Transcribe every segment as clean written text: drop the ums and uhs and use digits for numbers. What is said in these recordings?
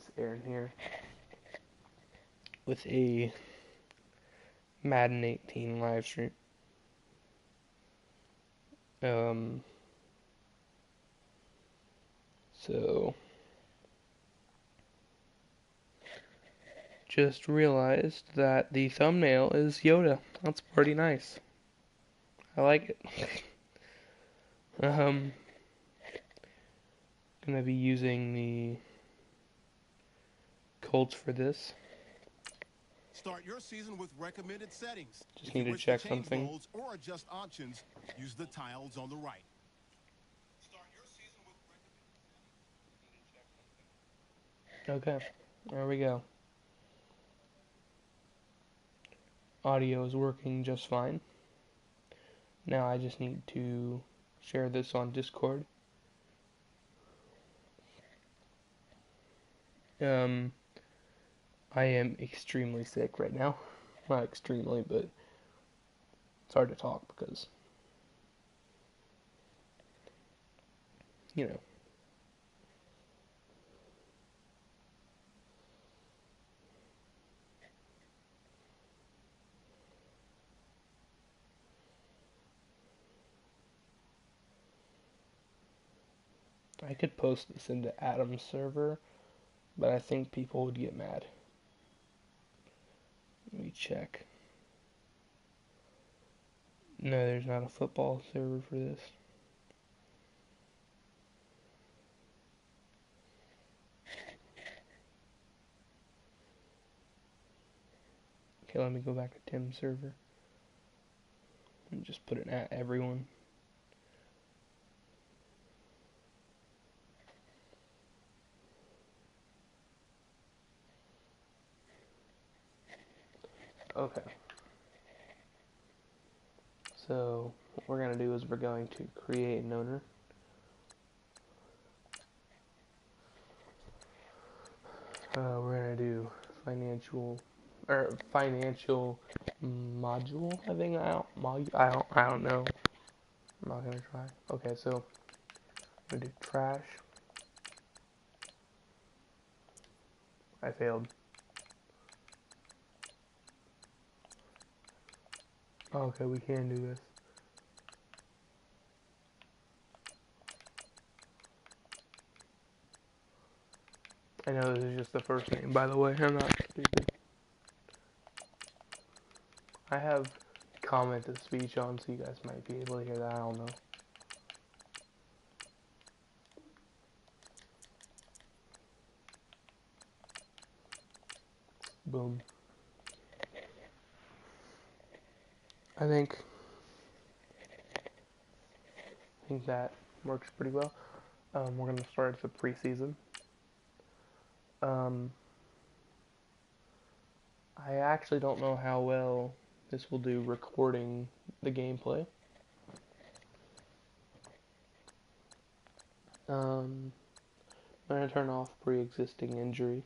this Aaron here with a Madden 18 live stream. So just realized that the thumbnail is Yoda. That's pretty nice. I like it. Gonna be using the Colts for this. Start your season with recommended settings. Just need to check something. Modes or adjust options, use the tiles on the right. Okay, there we go. Audio is working just fine. Now I just need to share this on Discord. I am extremely sick right now. Not extremely, but it's hard to talk because, you know. I could post this into Adam's server, but I think people would get mad. Let me check. No, there's not a football server for this. Okay, let me go back to Tim's server and just put it at everyone. Okay. So what we're going to do is we're going to create an owner. We're going to do financial module. I think I don't know. I'm not going to try. Okay, so I'm going to do trash. I failed. Okay, we can do this. I know this is just the first name, by the way. I'm not stupid. I have comment to speech on, so you guys might be able to hear that. I don't know. Boom. I think that works pretty well. We're gonna start the preseason. I actually don't know how well this will do recording the gameplay. I'm gonna turn off pre-existing injury.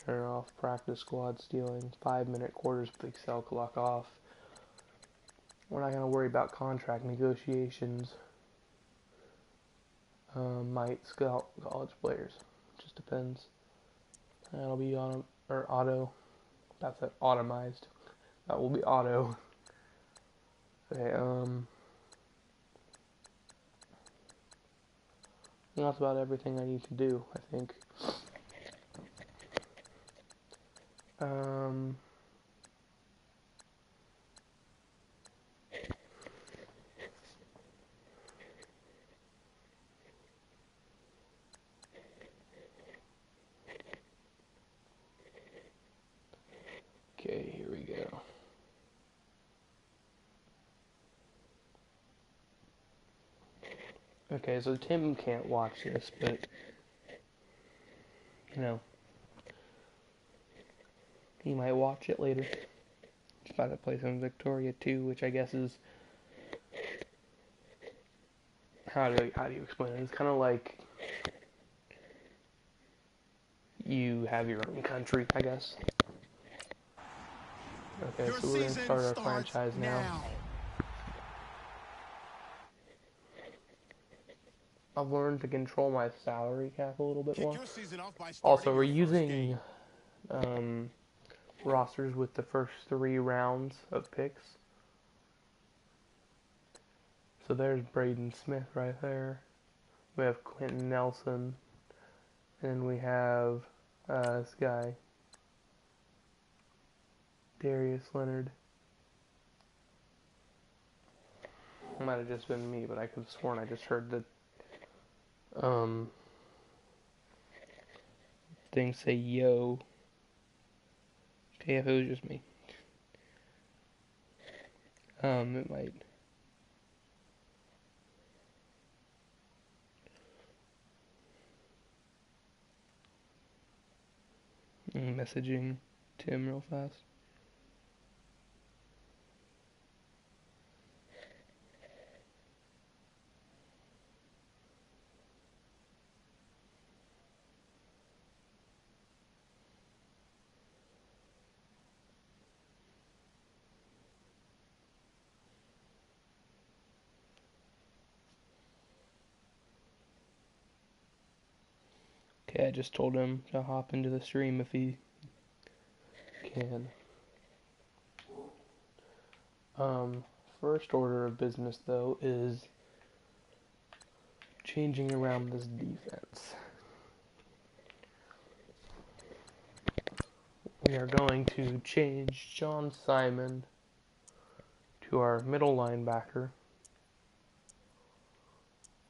Turn off practice squad stealing. 5-minute quarters with Excel clock off. We're not gonna worry about contract negotiations. Might scout college players. Just depends. That'll be on or auto. That's it. Automized. That will be auto. Okay. That's about everything I need to do, I think. Okay, here we go. Okay, so Tim can't watch this, but, you know, he might watch it later. Just about to play some Victoria 2, which I guess is, how do you explain it? It's kind of like you have your own country, I guess. Okay, so we're going to start our franchise now. I've learned to control my salary cap a little bit Kick more. your season off by Also, starting we're your first game. using rosters with the first 3 rounds of picks. So there's Braden Smith right there. We have Quentin Nelson. And we have this guy, Darius Leonard. It might have just been me, but I could have sworn I just heard the thing say yo. Okay, if it was just me. It might. Messaging Tim real fast. Okay, I just told him to hop into the stream if he can. First order of business though is changing around this defense. We are going to change John Simon to our middle linebacker.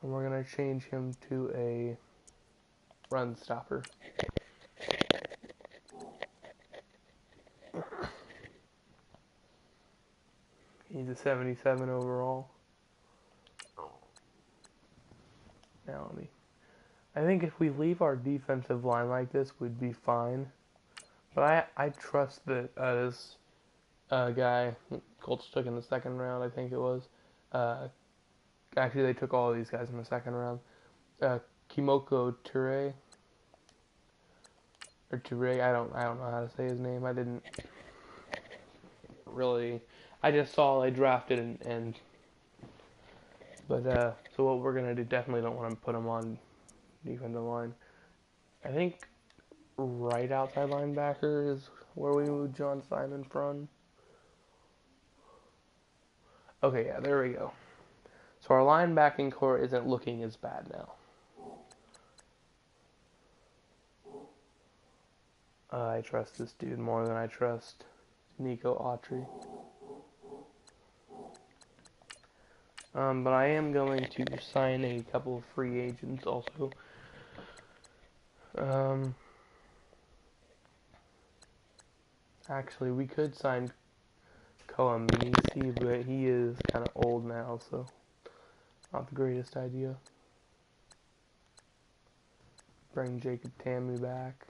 And we're going to change him to a run stopper. He's a 77 overall. Now I think if we leave our defensive line like this, we'd be fine. But I trust that this guy, Colts took in the second round, I think it was. Actually, they took all of these guys in the second round. Kimoko Ture, or Ture, I don't know how to say his name. I didn't really. I just saw they drafted but so what we're gonna do, definitely don't want to put him on defensive line. I think right outside linebacker is where we moved John Simon from. Okay, yeah, there we go. So our linebacking core isn't looking as bad now. I trust this dude more than I trust Nico Autry. But I am going to sign a couple of free agents also. Actually, we could sign Koamisi, but he is kind of old now, so not the greatest idea. Bring Jacob Tamu back,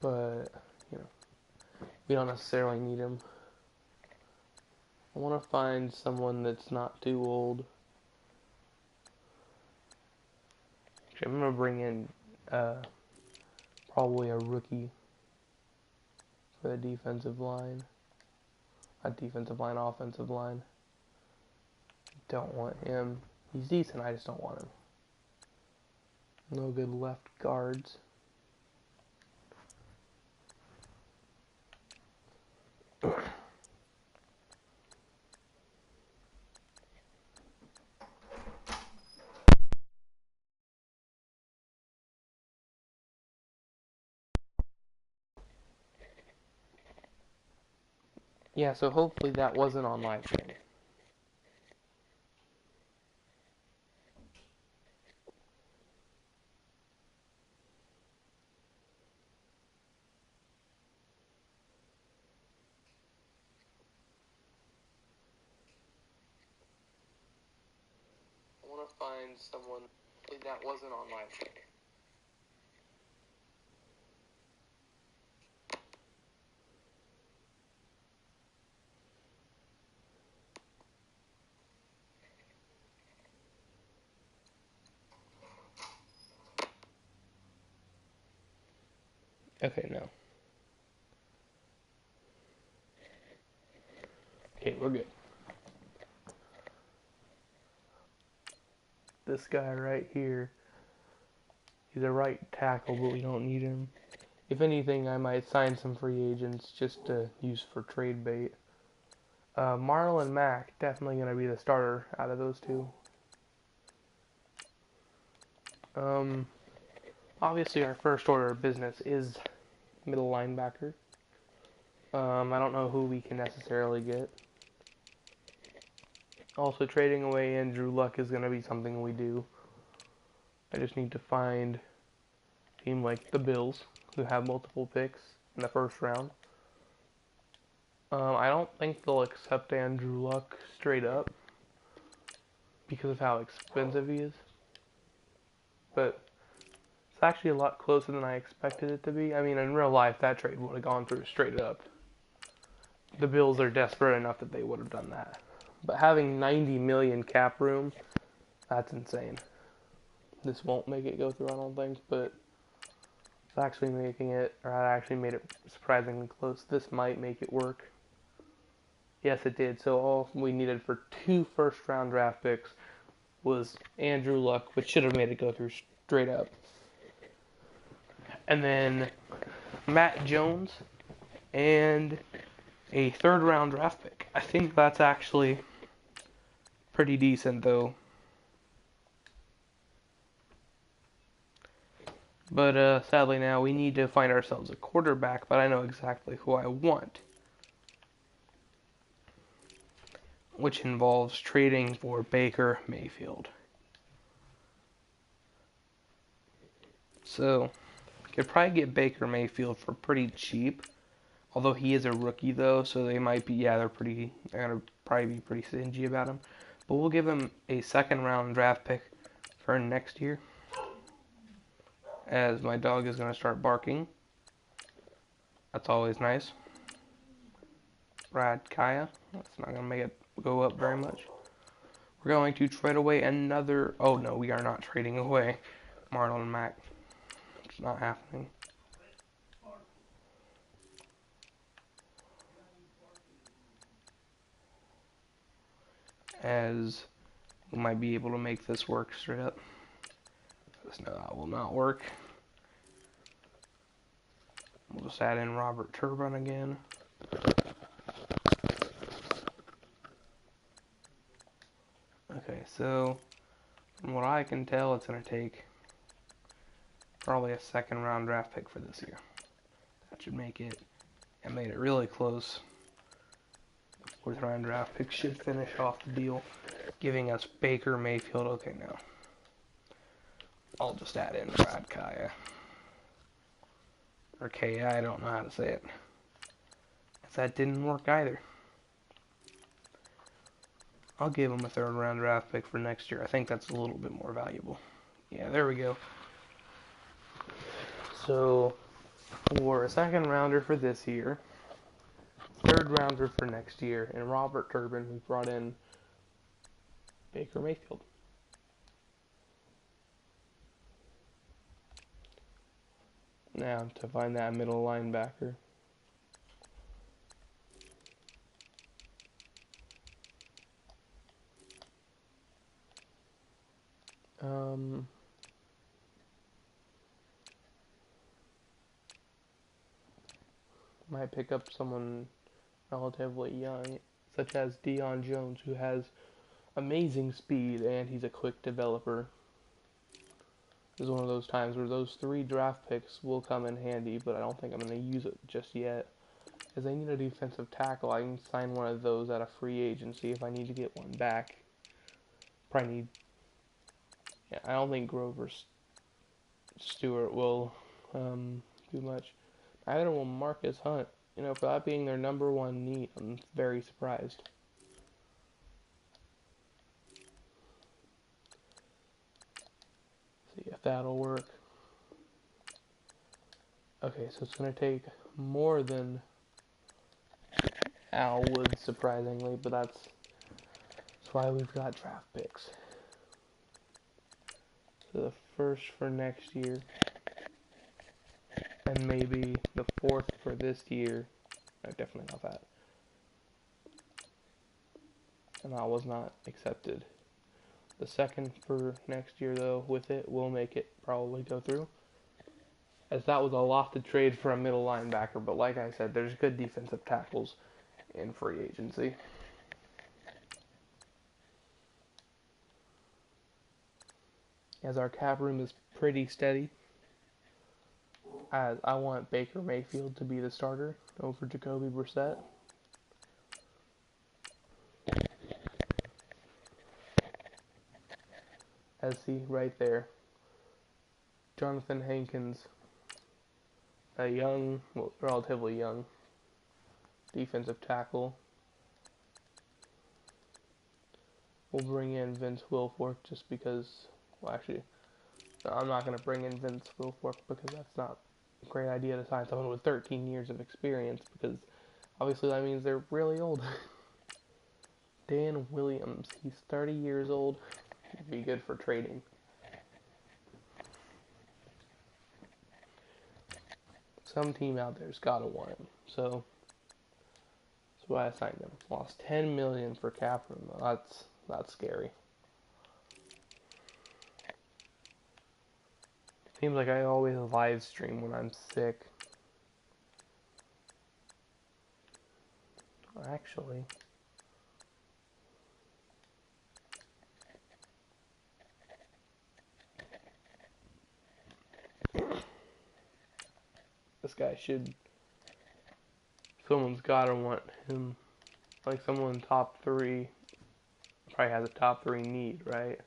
but you know, we don't necessarily need him. I want to find someone that's not too old. Actually, I'm gonna bring in probably a rookie for the defensive line. Not defensive line, offensive line. Don't want him. He's decent, I just don't want him. No good left guards. Yeah, so hopefully that wasn't on live stream. I want to find someone that wasn't on live stream. Okay, no. Okay, we're good. this guy right here. He's a right tackle, but we don't need him. If anything, I might sign some free agents just to use for trade bait. Marlon Mack, definitely going to be the starter out of those two. Obviously, our first order of business is middle linebacker. I don't know who we can necessarily get. Also, trading away Andrew Luck is going to be something we do. I just need to find a team like the Bills, who have multiple picks in the first round. I don't think they'll accept Andrew Luck straight up because of how expensive he is. But it's actually a lot closer than I expected it to be. I mean, in real life, that trade would have gone through straight up. The Bills are desperate enough that they would have done that. But having 90 million cap room, that's insane. This won't make it go through, I don't think, but it's actually making it, or I actually made it surprisingly close. This might make it work. Yes, it did. So all we needed for 2 first-round draft picks was Andrew Luck, which should have made it go through straight up. And then Matt Jones and a 3rd-round draft pick. I think that's actually pretty decent, though. But sadly now we need to find ourselves a quarterback, but I know exactly who I want. Which involves trading for Baker Mayfield. So, could probably get Baker Mayfield for pretty cheap. Although he is a rookie though, so they might be, they're gonna probably be pretty stingy about him. But we'll give him a 2nd-round draft pick for next year. As my dog is gonna start barking. That's always nice. Brad Kaya. That's not gonna make it go up very much. We're going to trade away another. Oh no, we are not trading away Marlon Mack. It's not happening. As we might be able to make this work straight up. No, that will not work. We'll just add in Robert Turbin again. Okay, so from what I can tell, it's going to take probably a 2nd-round draft pick for this year. That should make it. I made it really close. The 4th-round draft pick should finish off the deal, giving us Baker Mayfield. Okay, now I'll just add in Brad Kaya. Or Kaya, I don't know how to say it. Because that didn't work either. I'll give him a 3rd-round draft pick for next year. I think that's a little bit more valuable. Yeah, there we go. So, for a 2nd-rounder for this year, 3rd-rounder for next year, and Robert Turbin, we brought in Baker Mayfield. Now, to find that middle linebacker. Might pick up someone relatively young, such as Deion Jones, who has amazing speed and he's a quick developer. This is one of those times where those 3 draft picks will come in handy, but I don't think I'm going to use it just yet. Because I need a defensive tackle. I can sign one of those at a free agency if I need to get one back. Probably need. Yeah, I don't think Grover Stewart will do much. Neither will Marcus Hunt. You know, for that being their number 1 need, I'm very surprised. See if that'll work. Okay, so it's going to take more than Al Wood, surprisingly, but that's why we've got draft picks. So the 1st for next year, and maybe the 4th for this year. No, definitely not that. And that was not accepted. The second for next year, though, with it, will make it probably go through. As that was a lot to trade for a middle linebacker, but like I said, there's good defensive tackles in free agency. As our cap room is pretty steady, as I want Baker Mayfield to be the starter over Jacoby Brissett. As see right there, Jonathan Hankins, a young, well, relatively young defensive tackle. We'll bring in Vince Wilfork just because, well, actually, no, I'm not going to bring in Vince Wilfork because that's not a great idea to sign someone with 13 years of experience because obviously that means they're really old. Dan Williams, he's 30 years old. He'd be good for trading. Some team out there's got to want him. So that's why I signed him. Lost $10 million for cap room. That's scary. Seems like I always live stream when I'm sick. Actually, this guy should. Someone's gotta want him. Like someone top three. Probably has a top three need, right?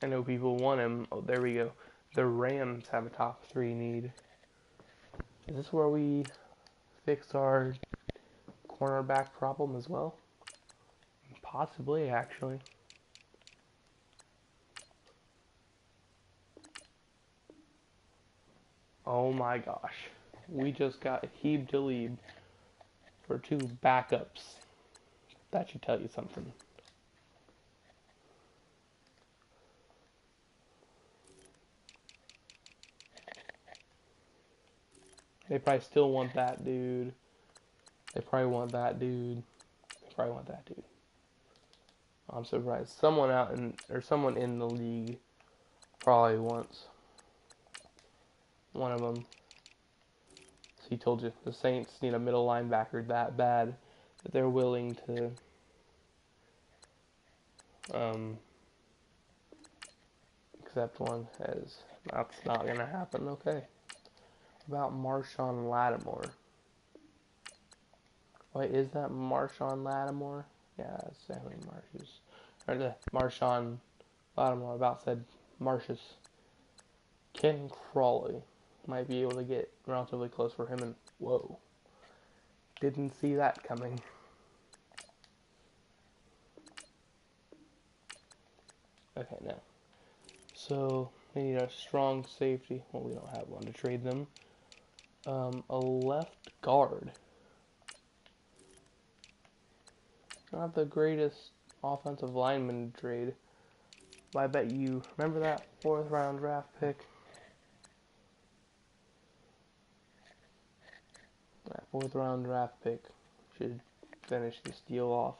I know people want him. Oh, there we go. The Rams have a top three need. Is this where we fix our cornerback problem as well? Possibly, actually. Oh my gosh. We just got Heeb Talib for two backups. That should tell you something. They probably still want that dude. They probably want that dude. They probably want that dude. I'm surprised. Someone out in, or someone in the league probably wants one of them. So he told you the Saints need a middle linebacker that bad that they're willing to accept one. As that's not gonna happen. Okay. About Marshawn Lattimore. Wait, is that Marshawn Lattimore? Yeah, it's definitely Marsh's. Or the Marshawn Lattimore. About said Marsh's. Ken Crawley might be able to get relatively close for him, and whoa, didn't see that coming. Okay, now, so we need a strong safety. Well, we don't have one to trade them. A left guard. Not the greatest offensive lineman trade, but I bet you remember that 4th round draft pick. That 4th round draft pick should finish this deal off.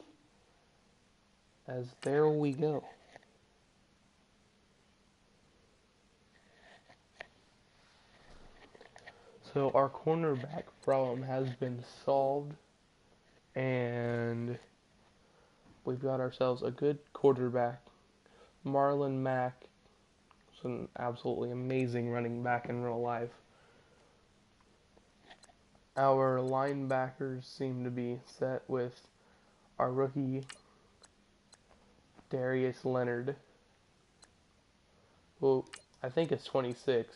As there we go. So our cornerback problem has been solved, and we've got ourselves a good quarterback. Marlon Mack is an absolutely amazing running back in real life. Our linebackers seem to be set with our rookie Darius Leonard. Well, I think it's 26.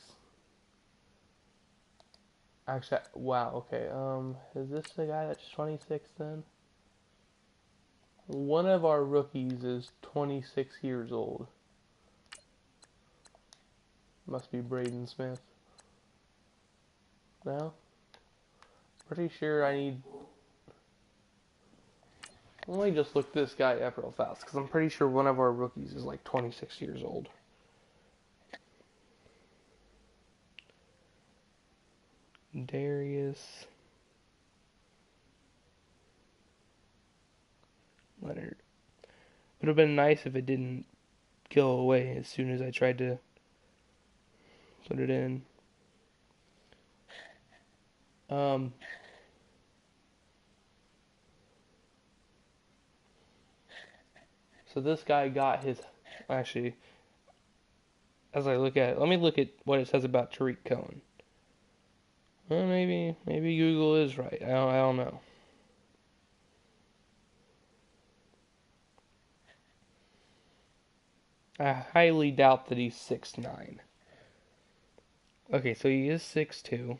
Actually, wow, okay. Is this the guy that's 26 then? One of our rookies is 26 years old. Must be Braden Smith. No? Pretty sure I need... Let me just look this guy up real fast, because I'm pretty sure one of our rookies is like 26 years old. Darius... Leonard. Would have been nice if it didn't go away as soon as I tried to put it in. Um, so this guy got his. Actually, as I look at it, let me look at what it says about Tariq Cohen. Well, maybe Google is right. I don't know. I highly doubt that he's 6'9". Okay, so he is 6'2".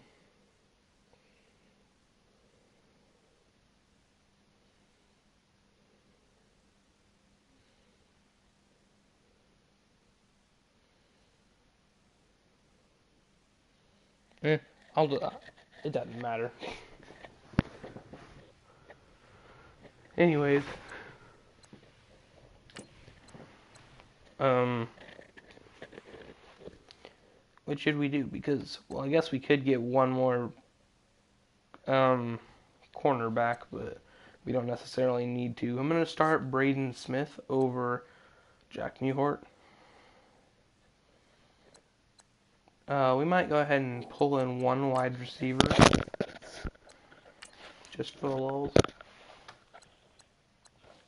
Eh, I'll do that. It doesn't matter. Anyways, um, what should we do? Because, well, I guess we could get one more um cornerback, but we don't necessarily need to. I'm gonna start Braden Smith over Jack Newhart. We might go ahead and pull in one wide receiver just for the lulz.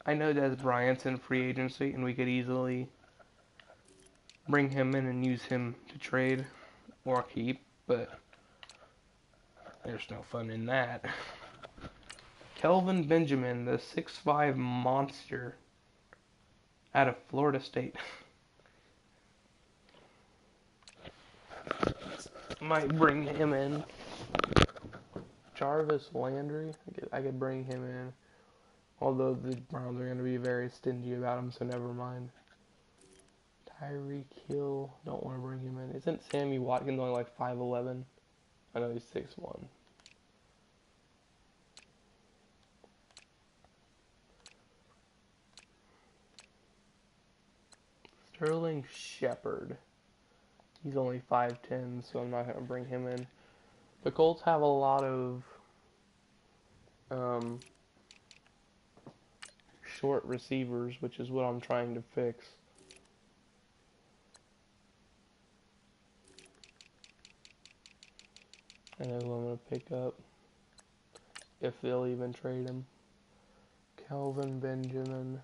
I know Des Bryant's in free agency, and we could easily bring him in and use him to trade or keep, but there's no fun in that. Kelvin Benjamin, the 6'5" monster out of Florida State. Might bring him in. Jarvis Landry, I could bring him in. Although the Browns are going to be very stingy about him, so never mind. Tyreek Hill, don't want to bring him in. Isn't Sammy Watkins only like 5'11"? I know he's 6'1". Sterling Shepard. He's only 5'10", so I'm not going to bring him in. The Colts have a lot of short receivers, which is what I'm trying to fix. I know who I'm going to pick up, if they'll even trade him. Kelvin Benjamin.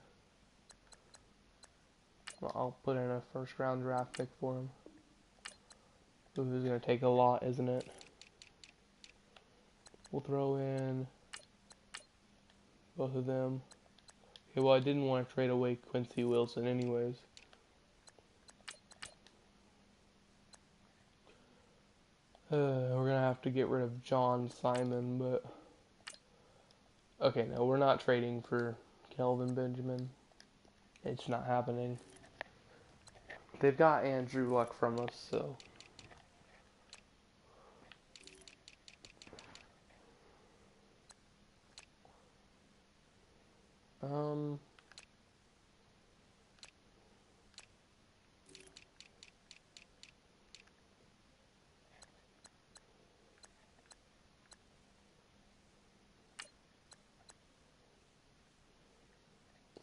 Well, I'll put in a first round draft pick for him. This is going to take a lot, isn't it? We'll throw in both of them. Okay, well, I didn't want to trade away Quincy Wilson anyways. We're going to have to get rid of John Simon, but... Okay, no, we're not trading for Kelvin Benjamin. It's not happening. They've got Andrew Luck from us, so...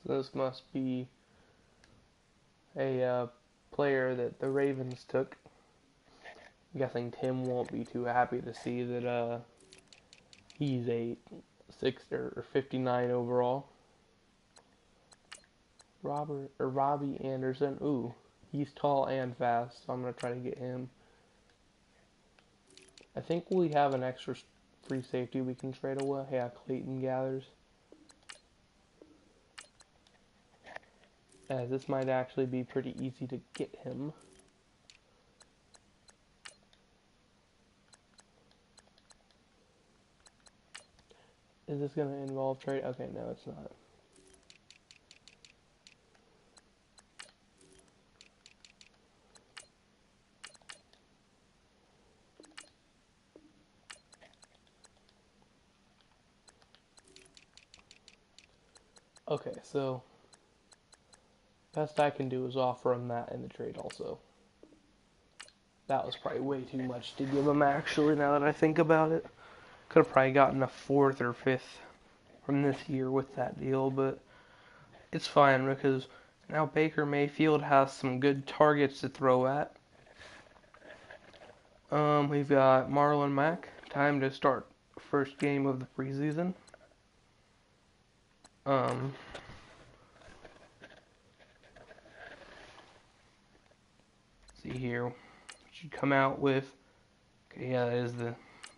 So this must be a player that the Ravens took. I'm guessing Tim won't be too happy to see that he's a 59 overall. Robbie Anderson. Ooh, he's tall and fast, so I'm gonna try to get him. I think we have an extra free safety we can trade away. Yeah, Clayton Gathers. As this might actually be pretty easy to get him. Is this going to involve trade? Okay, no, it's not. Okay, so best I can do is offer him that in the trade also. That was probably way too much to give him actually, now that I think about it. Could have probably gotten a 4th or 5th from this year with that deal, but it's fine because Now Baker Mayfield has some good targets to throw at. We've got Marlon Mack. Time to start first game of the preseason. See here. Should come out with. Okay, yeah, that is the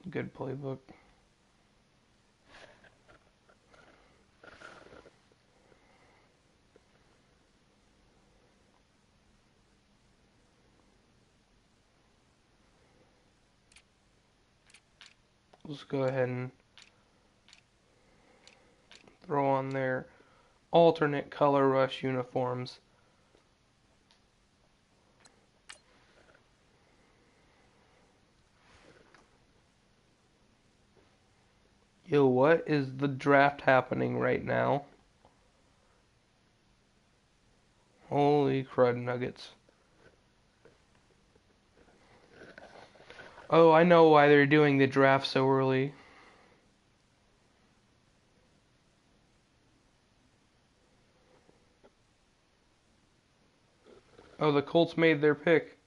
good playbook. Let's go ahead and throw on their alternate color rush uniforms. Yo, what is the draft happening right now? Holy crud nuggets. Oh, I know why they're doing the draft so early. Oh, the Colts made their pick.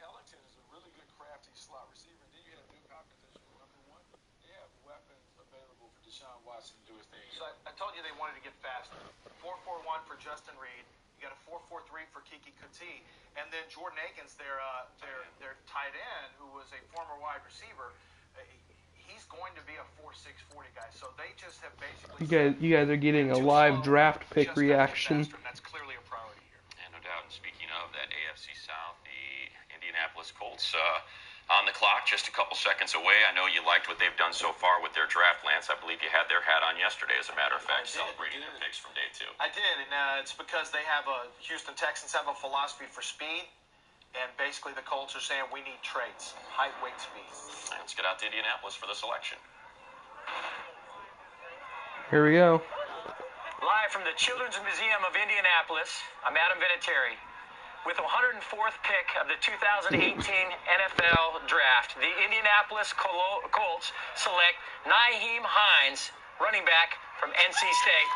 Ellington is a really good crafty slot receiver. Then you have Duke Hopkins as your number one. They have weapons available for Deshaun Watson to do his thing. So I told you they wanted to get faster. 4-4-1 for Justin Reed. You got a 4-4-3 for Kiki Kuti, and then Jordan Akins, their tight end, who was a former wide receiver. He's going to be a 4-6 40 guy. So they just have basically. You guys are getting a live draft pick reaction. That's clearly a priority here. And no doubt. And speaking of that AFC South, the Indianapolis Colts on the clock, just a couple seconds away. I know you liked what they've done so far with their draft, Lance. I believe you had their hat on yesterday, as a matter of fact, celebrating their picks from day 2. I did, and it's because they have Houston Texans have a philosophy for speed, and basically the Colts are saying we need traits, height, weight, speed. Let's get out to Indianapolis for the selection. Here we go. Live from the Children's Museum of Indianapolis, I'm Adam Vinatieri. With the 104th pick of the 2018 NFL Draft, the Indianapolis Colts select Nyheim Hines, running back from NC State.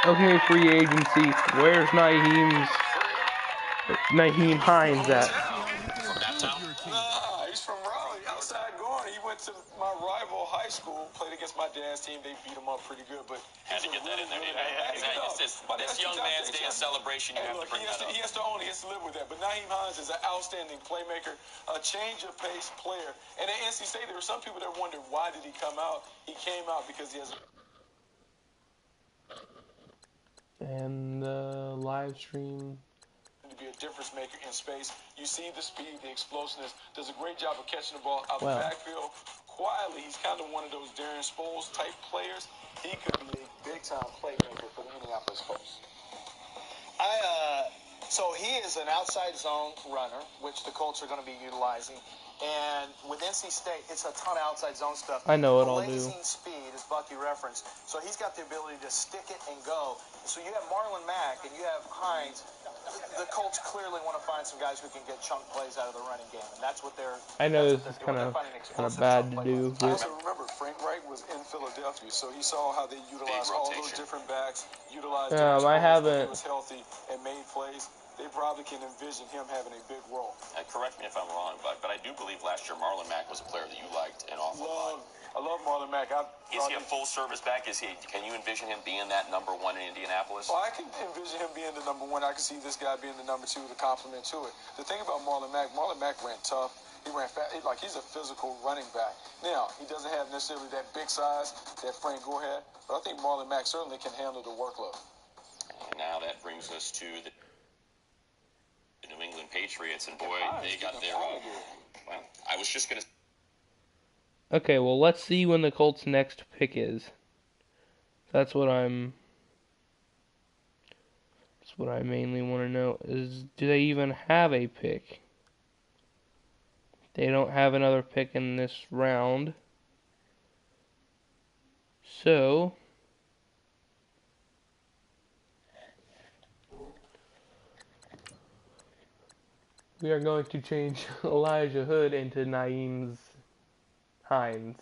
Okay, free agency. Where's Nyheim Hines at? He's from Raleigh, outside Gorn. He went to my rival high school, played against my dad's team. They beat him up pretty good, but Had to get that in there. This young man's day of celebration, you have to bring that up. He has to own it. He has to live with that. But Nyheim Hines is an outstanding playmaker, a change of pace player. And at NC State, there were some people that wondered why did he come out. He came out because he has. And the live stream. To be a difference maker in space. You see the speed, the explosiveness. Does a great job of catching the ball out the backfield. Quietly, he's kind of one of those Darren Sproles type players. He could be a big-time playmaker for the Indianapolis Colts. So he is an outside zone runner, which the Colts are going to be utilizing. And with NC State, it's a ton of outside zone stuff. I know what I'll do. Blazing speed, as Bucky referenced. So he's got the ability to stick it and go. So you have Marlon Mack and you have Hines. The Colts clearly want to find some guys who can get chunk plays out of the running game, and that's what they're. I know this is kind of bad to do. I also remember Frank Wright was in Philadelphia, so he saw how they utilized all those different backs, utilized I haven't. He was healthy and made plays. They probably can envision him having a big role. Correct me if I'm wrong, but I do believe last year Marlon Mack was a player that you liked an awful lot. I love Marlon Mack. Is he a full-service back? Can you envision him being that number 1 in Indianapolis? Well, I can envision him being the number 1. I can see this guy being the number 2 to complement to it. The thing about Marlon Mack ran tough. He ran fast. He's a physical running back. Now, he doesn't have necessarily that big size that Frank Gore had, but I think Marlon Mack certainly can handle the workload. And now that brings us to the New England Patriots, and boy, they got their own. Well, I was just going to. Okay, well, let's see when the Colts' next pick is. That's what I mainly want to know is, do they even have a pick? They don't have another pick in this round. So we are going to change Elijah Hood into Nyheim Hines.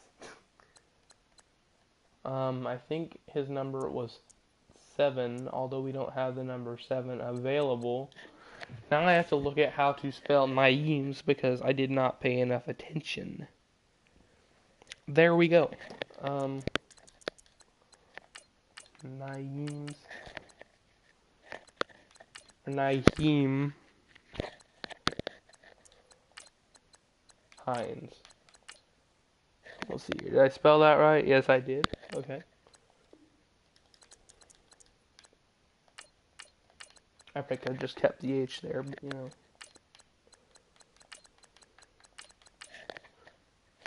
I think his number was 7, although we don't have the number 7 available. Now I have to look at how to spell Naeems because I did not pay enough attention. There we go. Naeems. Naheem Hines. Let's see here. Did I spell that right? Yes, I did. Okay. I think I just kept the H there, but you know.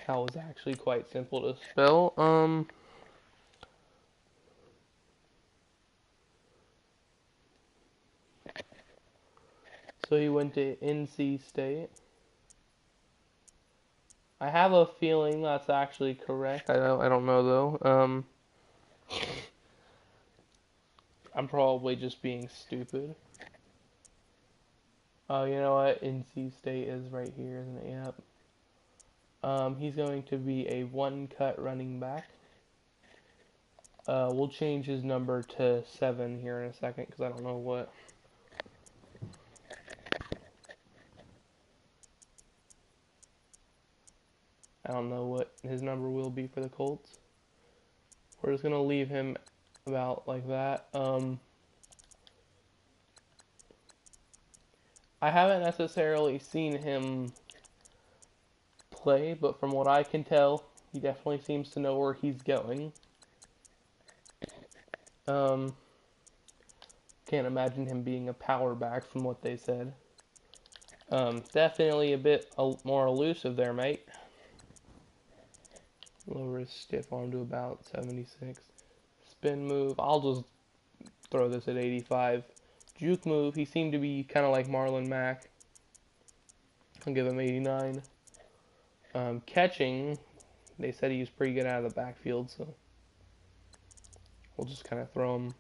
That was actually quite simple to spell. So he went to NC State. I have a feeling that's actually correct. I don't know though. I'm probably just being stupid. Oh, you know what? NC State is right here, isn't it? Yep. He's going to be a one-cut running back. We'll change his number to 7 here in a second because I don't know what. I don't know what his number will be for the Colts. We're just gonna leave him about like that. I haven't necessarily seen him play, but from what I can tell, he definitely seems to know where he's going. Can't imagine him being a power back from what they said. Definitely a bit more elusive there, mate. Lower his stiff arm to about 76. Spin move, I'll just throw this at 85. Juke move, he seemed to be kind of like Marlon Mack. I'll give him 89. Catching, they said he was pretty good out of the backfield, so we'll just kind of throw him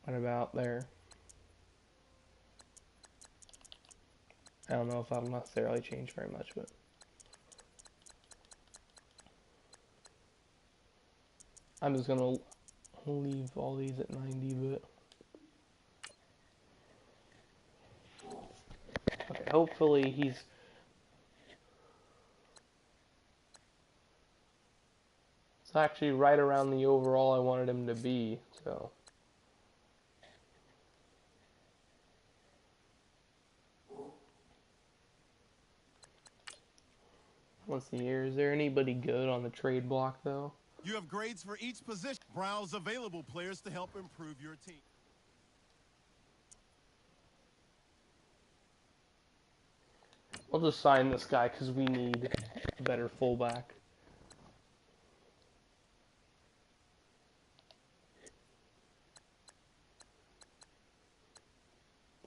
right about there. I don't know if that'll necessarily change very much, but I'm just gonna leave all these at 90, but okay, hopefully it's actually right around the overall I wanted him to be, so let's see here. Is there anybody good on the trade block though? You have grades for each position. Browse available players to help improve your team. We'll just sign this guy because we need a better fullback.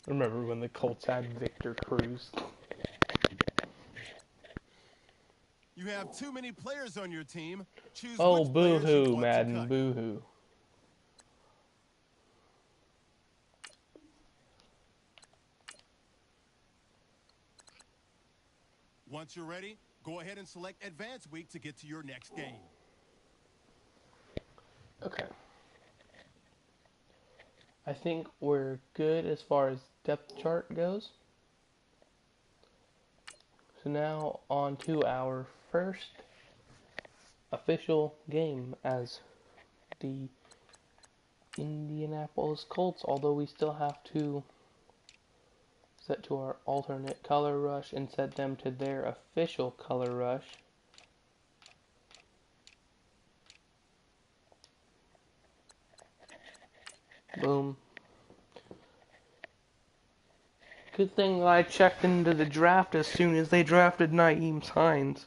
Remember when the Colts had Victor Cruz? You have too many players on your team. Choose Oh, which players you boo-hoo, want Madden, to cut. boo-hoo. Once you're ready, go ahead and select Advance Week to get to your next game. Okay. I think we're good as far as depth chart goes. So now on to our first official game as the Indianapolis Colts, although we still have to set to our alternate color rush and set them to their official color rush. Boom. Good thing that I checked into the draft as soon as they drafted Naeem Hines.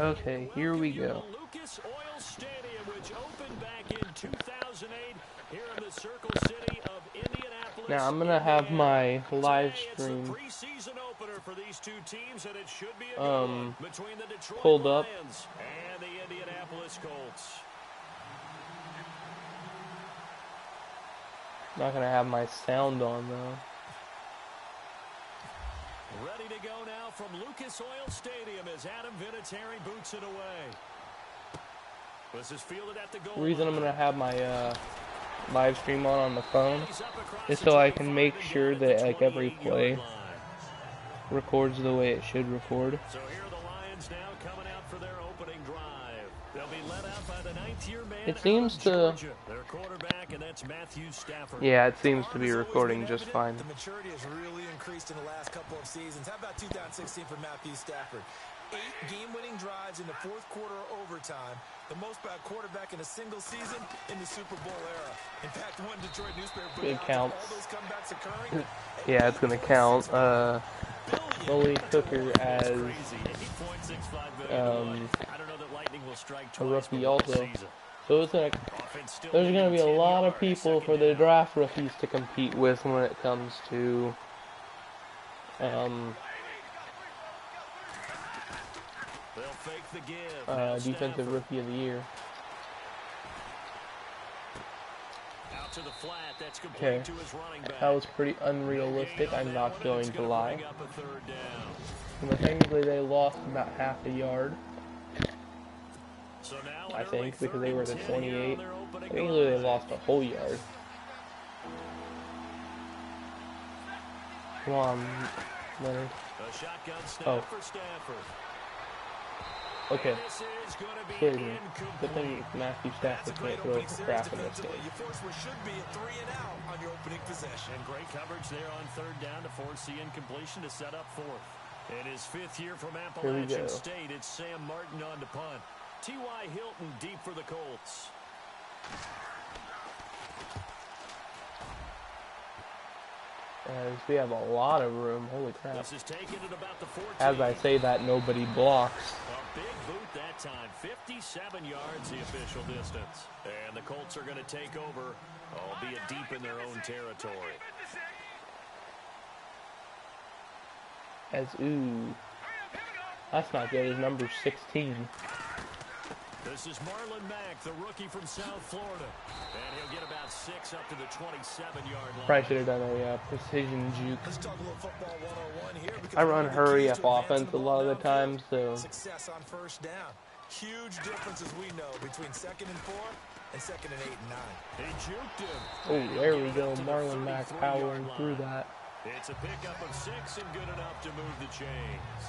Okay, here we go. Lucas Oil Stadium, which opened back in 2008 here in the Circle City of Indianapolis. Now I'm gonna have my live Today, stream it's the preseason opener for these two teams, and it should be a good one between the Detroit pulled up. Lions and the Indianapolis Colts. Not gonna have my sound on though. Ready to go now from Lucas Oil Stadium as Adam Vinatieri boots it away. This is fielded at the goal The reason I'm line. gonna have my live stream on the phone is so I can make sure that like every play records the way it should record. So here are the Lions now coming out for their opening drive. They'll be led out by the ninth-year man. It seems to. Georgia, their quarterback, and that's Matthew Stafford. Yeah, it seems to be recording just fine. The maturity has really increased in the last couple of seasons. How about 2016 for Matthew Stafford? 8 game-winning drives in the fourth quarter or overtime. The most by a quarterback in a single season in the Super Bowl era. In fact, one Detroit newspaper put It out counts. all those comebacks occurring. Yeah, it's gonna count. Only took her as a rookie also. So it's gonna. There's gonna be a lot of people for the draft rookies to compete with when it comes to defensive rookie of the year. Okay, that was pretty unrealistic, I'm not going to lie. But technically they lost about half a yard, I think, because they were at the 28. Technically they lost a whole yard. Come on, Leonard. Oh. Okay. Excuse me. Good thing Matthew Stafford can't throw for crap in this game. And great coverage there on third down to force the incompletion to set up fourth. In his 5th year from Appalachian State, it's Sam Martin on to punt. T.Y. Hilton deep for the Colts. As we have a lot of room, holy crap. This is taken at about the 14. As I say that, nobody blocks. A big boot that time, 57 yards the official distance. And the Colts are going to take over, albeit deep in their own territory. That's not good, it's number 16. This is Marlon Mack, the rookie from South Florida. And he'll get about 6 up to the 27-yard line. Probably should have done a precision juke. Let's talk a little football 101 here. I run hurry up offense a lot of the time, so. Success on first down. Huge differences we know between 2nd and 4 and 2nd and 8 and 9. He juked him. Oh, there we go. Marlon Mack powering through that. It's a pickup of 6 and good enough to move the chains.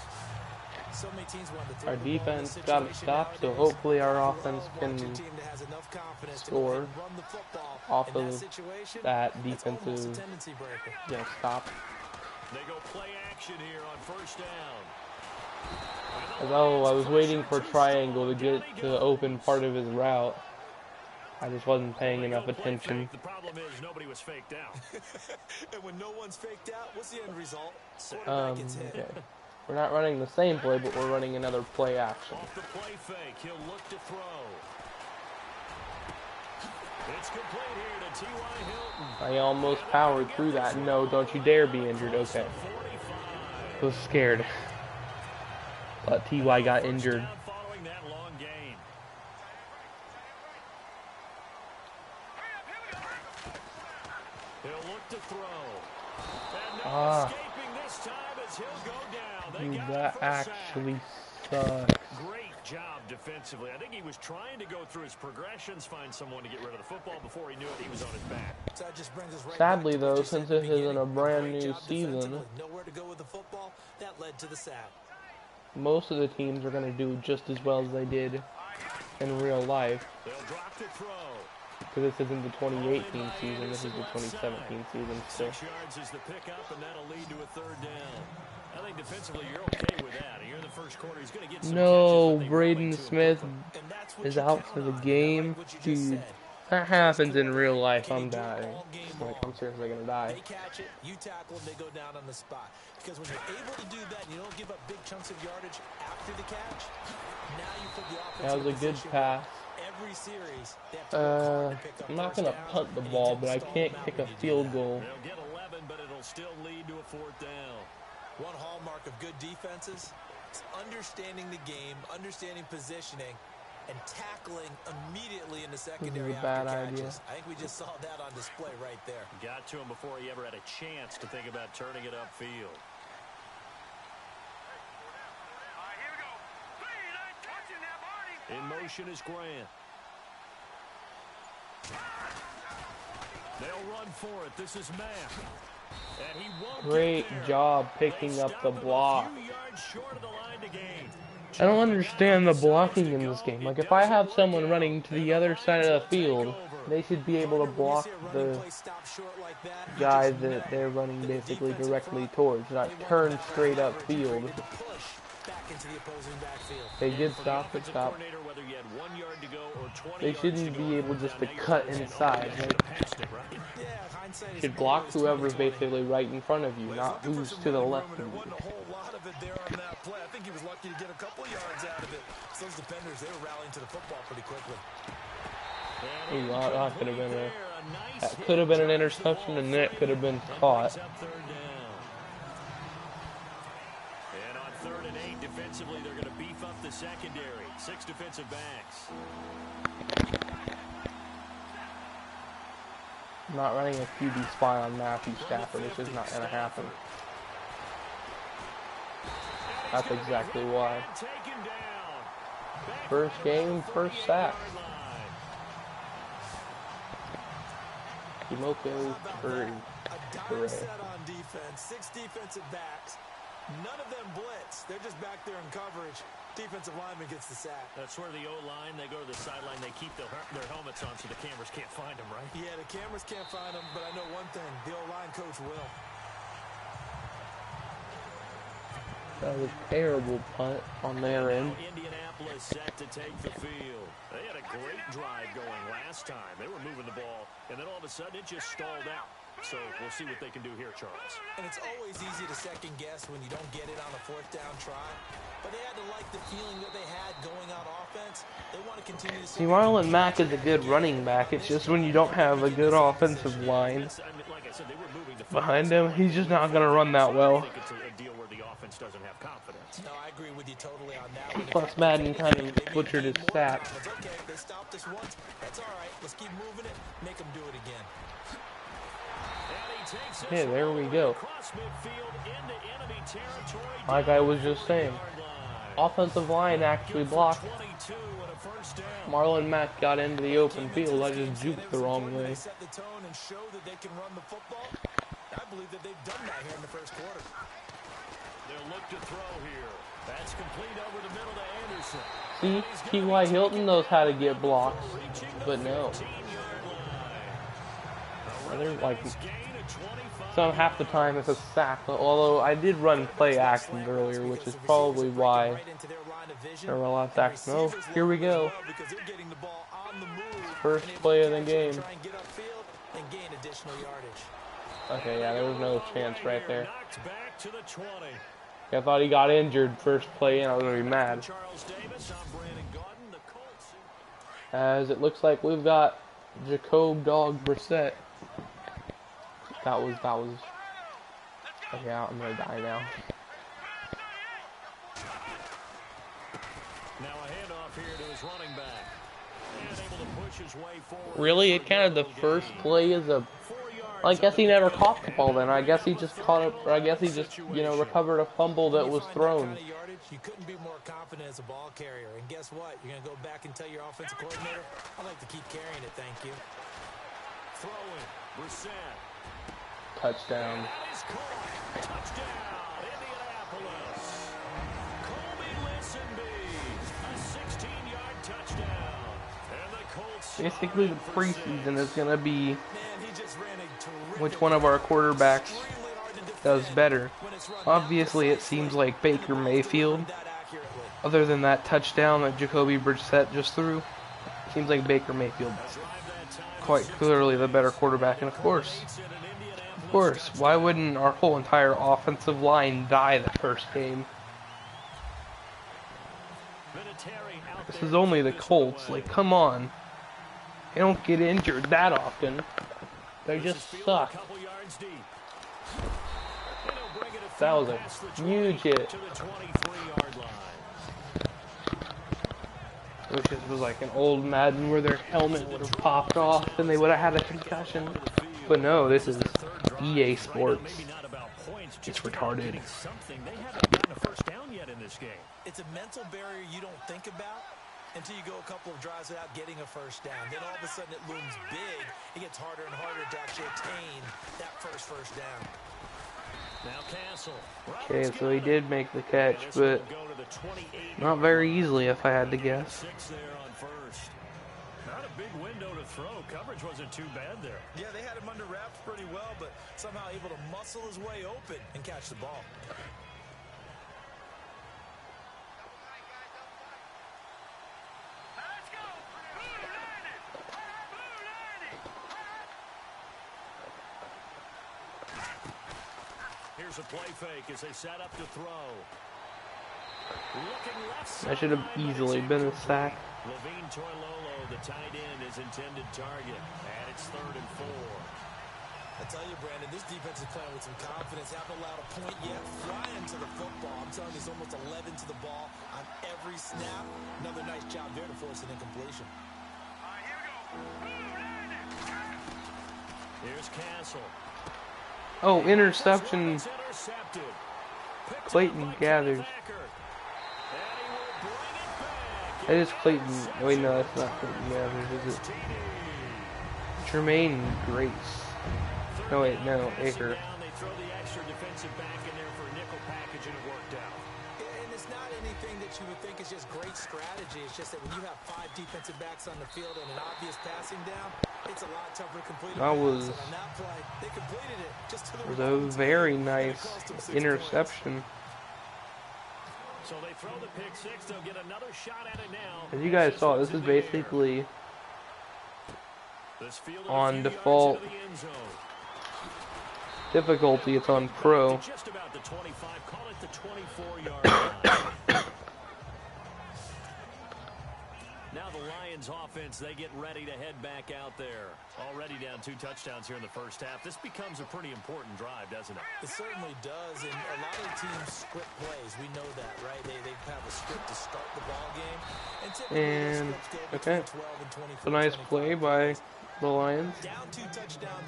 So many teams want to throw Our the ball in defense this got to situation stop, so nowadays. hopefully our Overall, offense want can your team that has enough confidence to score run the football off in that of situation. that That's almost a defensive tendency breaker. stop. They go play action here on first down. Although I was waiting for Triangle to get to the open part of his route, I just wasn't paying enough attention. The problem is nobody was faked out. And when no one's faked out, what's the end result? Quarterback gets hit. Okay. We're not running the same play, but we're running another play action. Off the play fake, he'll look to throw. It's complete here to T.Y. Hilton. I almost powered through that. No, don't you dare be injured. Okay. I was scared. But T.Y. got injured. Following that long gain. He'll look to throw. And no escaping this time as he'll go down. They got That the first actually sack. sucks. Great job defensively. I think he was trying to go through his progressions, find someone to get rid of the football. Before he knew it, he was on his back. So that just brings us right Sadly, back to what though, you said since at the this isn't beginning. a brand Great new job season, defensively. Nowhere to go with the football. That led to the sack. most of the teams are going to do just as well as they did in real life. They'll drop to throw. Because this isn't the 2018 season, this is the 2017 season. So 6 yards is the pickup, and that'll lead to a third down. I think defensively you're okay with that. Here in the first quarter, he's going to get some no, catches, but they Braden run into him Smith quickly. And that's what is you out count for the on, game. like what you just Dude, said. that happens in real life, I'm dying. Like, I'm seriously gonna die. They catch it, you tackle them, they go down on the spot. Because when you're able to do that and you don't give up big chunks of yardage after the catch, now you put the offense That was a good pass. every series, they have to work hard to pick up I'm not first gonna down, punt the and you ball, tend but to I stall can't them out kick when a you do field that. goal. They'll get 11, but it'll still lead to a 4th down. One hallmark of good defenses is understanding the game, understanding positioning, and tackling immediately in the secondary This is a bad after idea. catches. I think we just saw that on display right there. Got to him before he ever had a chance to think about turning it upfield. In motion is Grant. They'll run for it. This is Mack. And he won't Great get there. job They picking up stop the him a block. few yards short of the line to gain. I don't understand the blocking in this game. Like, if I have someone running to the other side of the field, they should be able to block the guy that they're running basically directly towards, not turn straight up field. They did stop the stop. They shouldn't be able just to cut inside. Like, you should block whoever's basically right in front of you, not who's to the left of you. I think he was lucky to get a couple yards out of it. Those defenders, they were rallying to the football pretty quickly. Ooh, that could have been an interception, and that could have been caught. And on 3rd and 8, defensively, they're going to beef up the secondary. 6 defensive backs. I'm not running a QB spy on Matthew Stafford. It's just not going to happen. That's exactly why. First game, first sack. Kimoko Curry. A dime set on defense. 6 defensive backs. None of them blitz. They're just back there in coverage. Defensive lineman gets the sack. That's where the O-line, they go to the sideline, they keep their helmets on so the cameras can't find them, right? Yeah, the cameras can't find them, but I know one thing. The O-line coach will. That was a terrible punt on their end. Indianapolis set to take the field. They had a great drive going last time. They were moving the ball, and then all of a sudden it just stalled out. So we'll see what they can do here, Charles. And it's always easy to second guess when you don't get it on a 4th down try. But they had to like the feeling that they had going on offense. They want to continue to See, Marlon Mack is a good running back. It's just when you don't have a good offensive line behind him, he's just not going to run that well. Doesn't have confidence. No, I agree with you totally on that one. Plus, Madden kind of butchered his stats. Okay, they stopped us once. That's all right. Let's keep moving it. Make them do it again. Yeah, there we go. Like I was just saying, offensive line actually blocked. Marlon Mack got into the open field. I just juked the wrong way. Set the tone and show that they can run the football. I believe that they've done that here in the first quarter. They'll look to throw here. That's complete over the middle to Anderson. See, T.Y. Hilton knows how to get blocks, but no. They're like, so half the time it's a sack. Although I did run play actions earlier, which is probably why there were a lot of sacks. No, here we go. First play of the game. Okay, yeah, there was no chance right there. I thought he got injured first play and I was going to be mad. As it looks like we've got Jacob Dog Brissett. That was, okay, I'm going to die now. Now a handoff here to his running back. And able to push his way forward. Really? It counted the first play as a... I guess he never caught the ball then. I guess he just caught it, or I guess he just, you know, recovered a fumble that was thrown. You couldn't be more confident as a ball carrier. And guess what? You're going to go back and tell your offensive coordinator, I'd like to keep carrying it, thank you. Throwing, Brissett. Touchdown. Touchdown, Indianapolis. Colby Listenby, a 16-yard touchdown. And the Colts. Basically, the preseason is going to be which one of our quarterbacks does better. Obviously, it seems like Baker Mayfield. Other than that touchdown that Jacoby Brissett just threw, seems like Baker Mayfield does it. quite clearly the better quarterback, and of course, why wouldn't our whole entire offensive line die the first game? This is only the Colts. Like, come on. They don't get injured that often. They just suck. That was a huge hit. I wish it was like an old Madden where their helmet would have popped off and they would have had a concussion. But no, this is EA Sports. It's retarded. It's a mental barrier you don't think about until you go a couple of drives without getting a first down. Then all of a sudden it looms big. It gets harder and harder to actually attain that first down. Okay, so he did make the catch, but not very easily if I had to guess. Not a big window to throw. Coverage wasn't too bad there. Yeah, they had him under wraps pretty well, but somehow able to muscle his way open and catch the ball. Here's a play fake as they set up to throw. That should have easily been a sack. Levine Toilolo, the tight end, is intended target. And it's 3rd and 4. I tell you, Brandon, this defense is playing with some confidence. Haven't allowed a point yet. Flying to the football. I'm telling you, it's almost 11 to the ball on every snap. Another nice job there to force an incompletion. Here's Castle. Oh, interception. Clayton gathers. That is Clayton. Wait, no, that's not Clayton Gathers, is it? Jermaine Grace. No, wait, no, Aker. They throw the extra defensive back in there for a nickel package, and it worked out. And it's not anything that you would think is just great strategy. It's just that when you have 5 defensive backs on the field and an obvious passing down, it's a lot tougher to complete. That was on that play, they completed it just to the a very nice interception. So they throw the pick six. They'll get another shot at it now. As you guys saw, this is basically on default difficulty. It's on pro. Just about the 25. Call it the 24-yard line. Now the Lions offense, they get ready to head back out there. Already down 2 touchdowns here in the first half. This becomes a pretty important drive, doesn't it? It certainly does, and a lot of teams script plays. We know that, right? They have a script to start the ball game. And okay, it's a nice play by the Lions.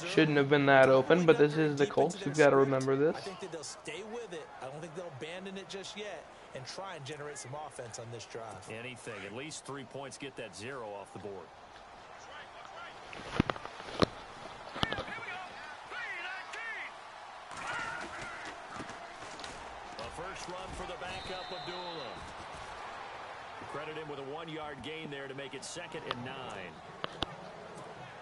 Shouldn't have been that open, but this is the Colts. You've got to remember this. I think that they'll stay with it. I don't think they'll abandon it just yet and try and generate some offense on this drive. Anything. At least 3 points, get that 0 off the board. A first run for the backup, Abdullah. Credit him with a 1-yard gain there to make it 2nd and 9.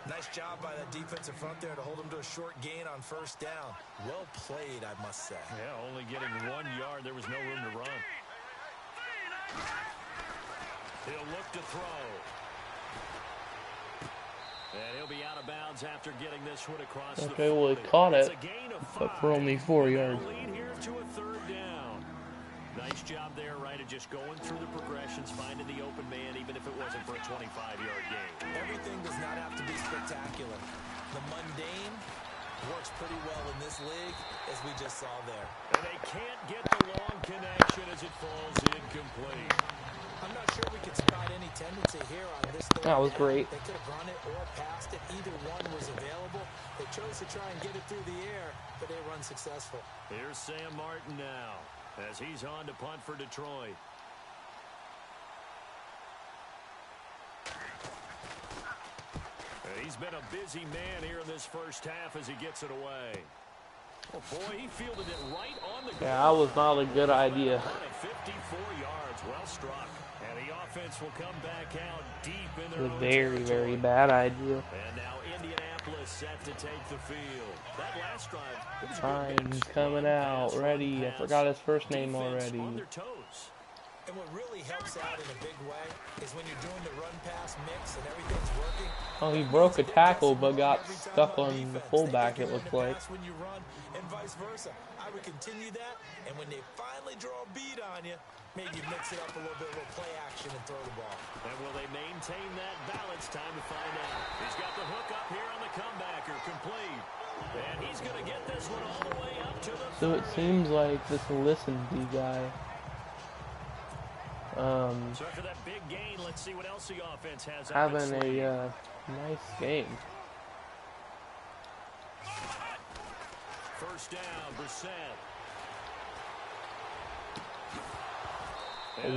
Nice job by that defensive front there to hold him to a short gain on first down. Well played, I must say. Yeah, only getting 1 yard. There was no room to run. He'll look to throw. And he'll be out of bounds after getting this one across the 40. Okay, well, he caught it, but for only 4 yards. Lead here to a 3rd down. Nice job there, right, of just going through the progressions, finding the open man, even if it wasn't for a 25-yard gain. Everything does not have to be spectacular. The mundane works pretty well in this league, as we just saw there. And they can't get the long connection as it falls incomplete. I'm not sure we could spot any tendency here on this. That was great. They could have run it or passed it. Either one was available. They chose to try and get it through the air, but they were unsuccessful. Here's Sam Martin now, as he's on to punt for Detroit. He's been a busy man here in this first half as he gets it away. Oh boy, he fielded it right on the goal. Yeah, that was not a good idea. 54 yards, well struck. And the offense will come back out deep in their own Very, territory. very bad idea. And now Indianapolis set to take the field. That last drive, Time's coming out. Ready. I forgot his first name Defense already. on their toes. And what really helps out in a big way is when you're doing the run-pass mix and everything's working. Oh, he broke a tackle but got stuck on the fullback, it looks like. When you run and vice versa. I would continue that, and when they finally draw a beat on you, maybe mix it up a little bit, a little play action and throw the ball. And will they maintain that balance? Time to find out. He's got the hook up here on the comebacker, complete. And he's going to get this one all the way up to the So it seems like this Listenby guy. So for that big gain, let's see what else the offense has. Having a nice game. First down, Brissett.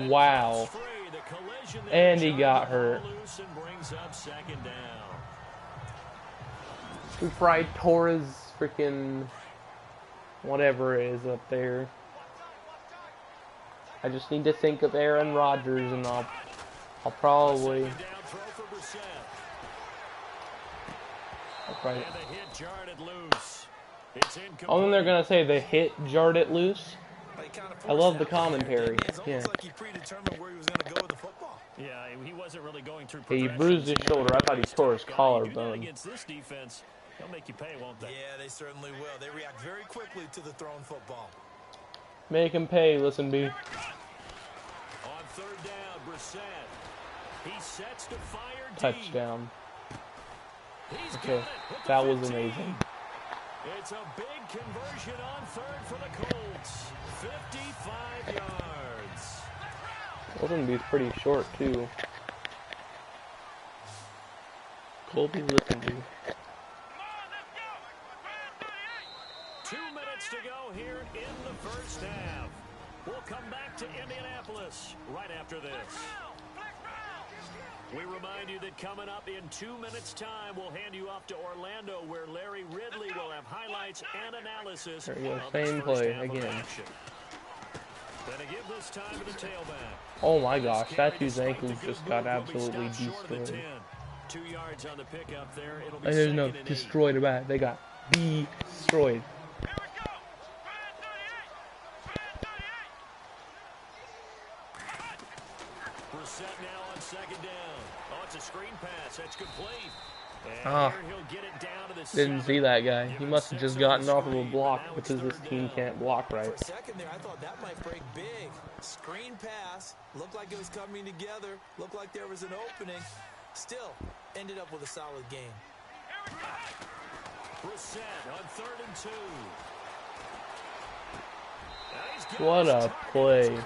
Wow. And he got hurt. He probably tore his freaking whatever it is up there. I just need to think of Aaron Rodgers and I'll probably Oh, and they're gonna say the hit jarred it loose. I love the commentary. Yeah. Yeah, he wasn't really going through. He bruised his shoulder. I thought he tore his collarbone. Against this defense, they'll make you pay, won't they? Yeah, they certainly will. They react very quickly to the thrown football. Make him pay, Listenby. On third down, Brissett. He sets to fire deep. Touchdown. Okay, that was amazing. It's a big conversion on third for the Colts. 55 yards. Listenby's pretty short too. Colby Listenby. 2 minutes to go here in the first half. We'll come back to Indianapolis right after this. We remind you that coming up in 2 minutes' time, we'll hand you off to Orlando, where Larry Ridley will have highlights and analysis. There you go, same play again. Give this time to the tailback. Oh my gosh, that dude's ankles just got absolutely destroyed. 2 yards on the pickup there. It'll be There's no destroyed about it. They got destroyed. Brissett now on second down. Oh, it's a screen pass. That's complete. Ah, didn't see that guy. He must have just gotten off of a block because this team can't block right. For a second there, I thought that might break big. Screen pass. Looked like it was coming together. Looked like there was an opening. Still, ended up with a solid game. Brissett on 3rd and 2. What a play.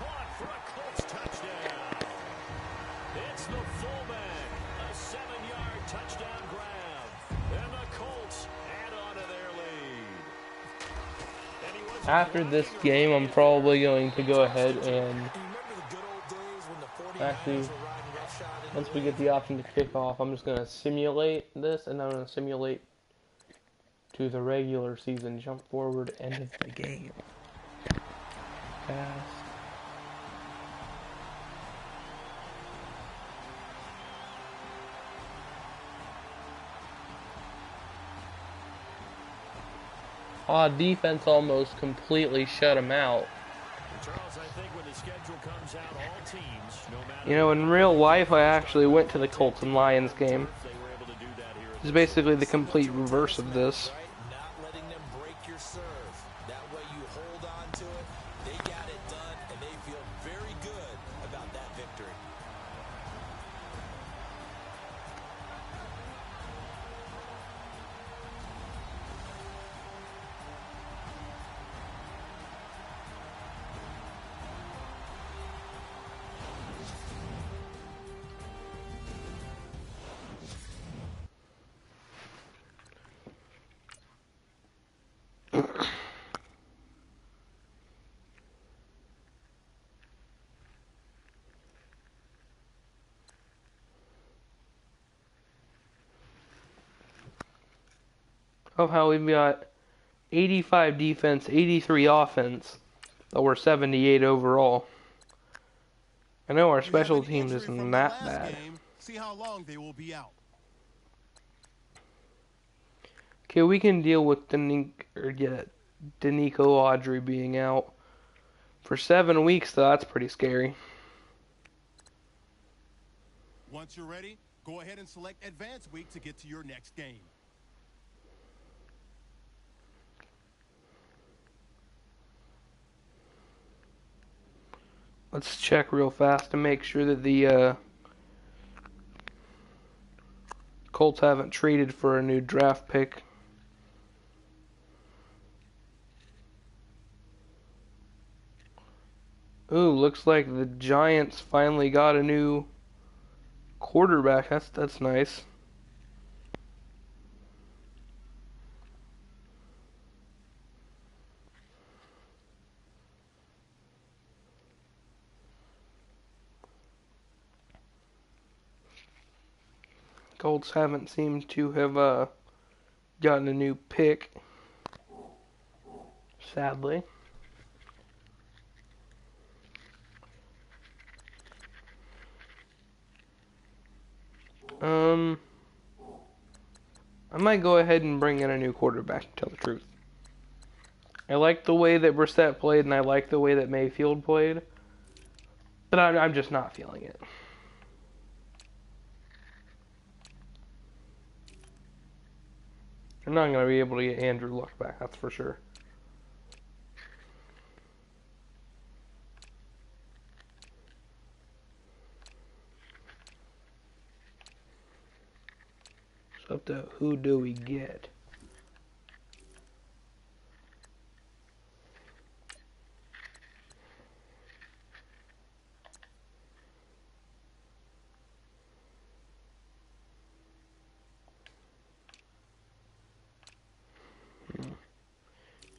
It's the fullback. A 7-yard touchdown grab. And the Colts add on to their lead. After this game, I'm probably going to go ahead and actually, once we get the option to kick off, I'm just going to simulate this, and I'm going to simulate to the regular season jump forward end of the game. Pass. Defense almost completely shut him out. Charles, I think when the schedule comes out, all teams, no matter, you know, in real life, I actually went to the Colts and Lions game. It's basically the complete reverse of this. Not letting them break your serve. That way you hold on to it. They got it done, and they feel very good about that victory. Of how we've got 85 defense, 83 offense, but we're 78 overall. I know our special teams isn't that bad. See how long they will be out. Okay, we can deal with Danico Audrey being out for 7 weeks, though. That's pretty scary. Once you're ready, go ahead and select Advance Week to get to your next game. Let's check real fast to make sure that the Colts haven't traded for a new draft pick. Ooh, looks like the Giants finally got a new quarterback. That's nice. Colts haven't seemed to have gotten a new pick, sadly. I might go ahead and bring in a new quarterback, to tell the truth. I like the way that Brissett played, and I like the way that Mayfield played, but I'm just not feeling it. I'm not going to be able to get Andrew Luck back, that's for sure. So up to who do we get?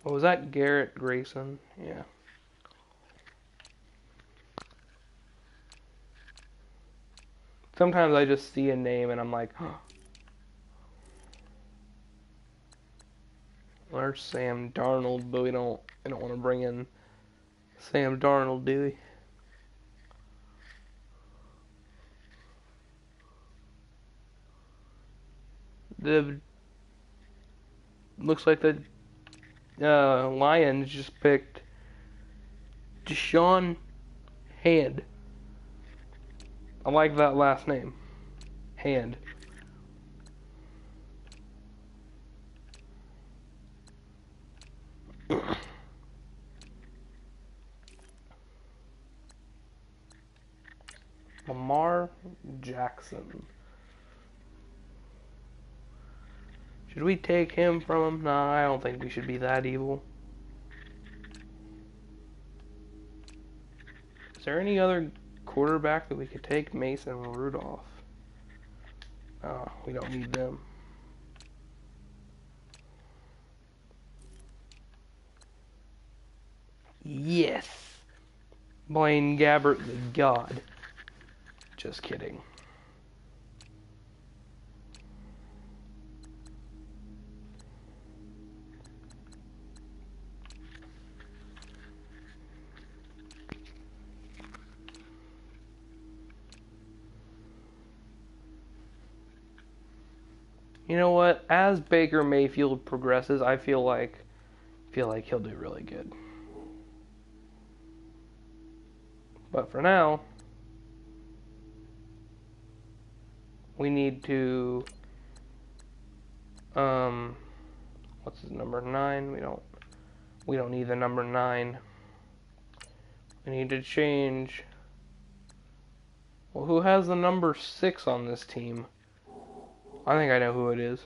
What was that? Garrett Grayson? Yeah. Sometimes I just see a name and I'm like, oh, there's Sam Darnold, but I don't want to bring in Sam Darnold, do we? The looks like the Lions just picked Deshaun Hand. I like that last name. Hand. Lamar Jackson. Should we take him from him? Nah, I don't think we should be that evil. Is there any other quarterback that we could take? Mason Rudolph. Oh, we don't need them. Yes! Blaine Gabbert, the god. Just kidding. You know what? As Baker Mayfield progresses, I feel like he'll do really good. But for now, we need to what's his number 9? We don't need the number 9. We need to change. Well, who has the number 6 on this team? I think I know who it is.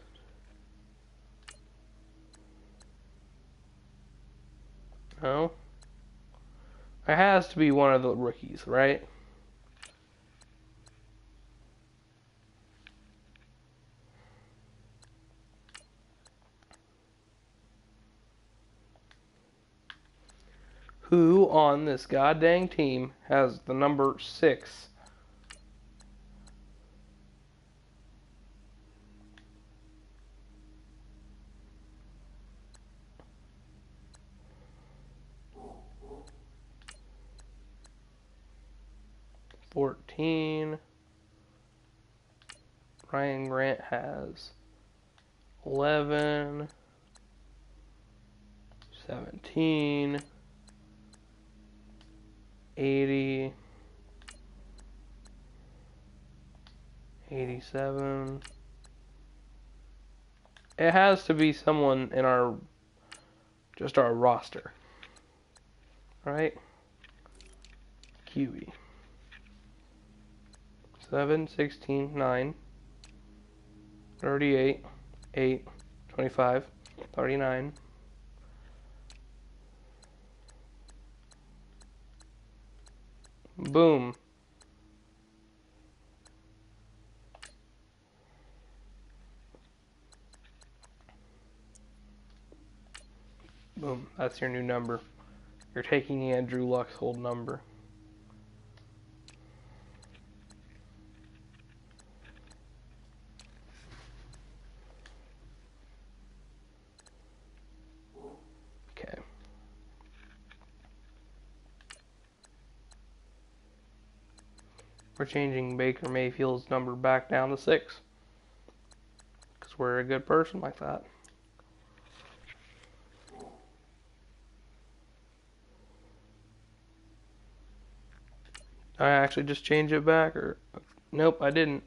No? It has to be one of the rookies, right? Who on this goddamn team has the number 6? $14. Ryan Grant has 11. 17. 80. 87. It has to be someone in our roster, right? QB. 7, 16, 9, 38, 8, 25, 39. Boom. Boom. That's your new number. You're taking Andrew Luck's old number. Okay. We're changing Baker Mayfield's number back down to 6. Because we're a good person like that. I actually just changed it back, or nope, I didn't.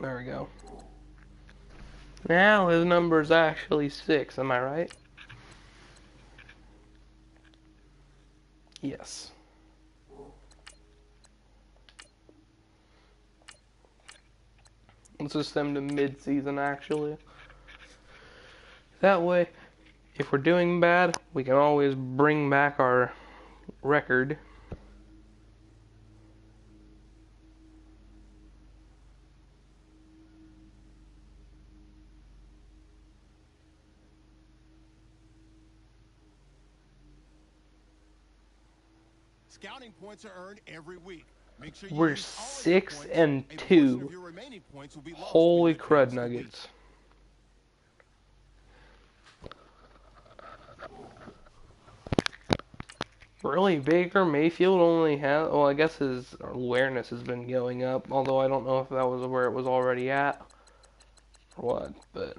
There we go. Now his number is actually 6, am I right? Yes. Let's just send him to mid-season, actually. That way, if we're doing bad, we can always bring back our record. Scouting points are earned every week. Make sure you We're use all of your 6 points. and A portion 2. of your remaining points will be lost Holy when you crud advance the week. nuggets. Really, Baker Mayfield only has, well, I guess his awareness has been going up, although I don't know if that was where it was already at or what, but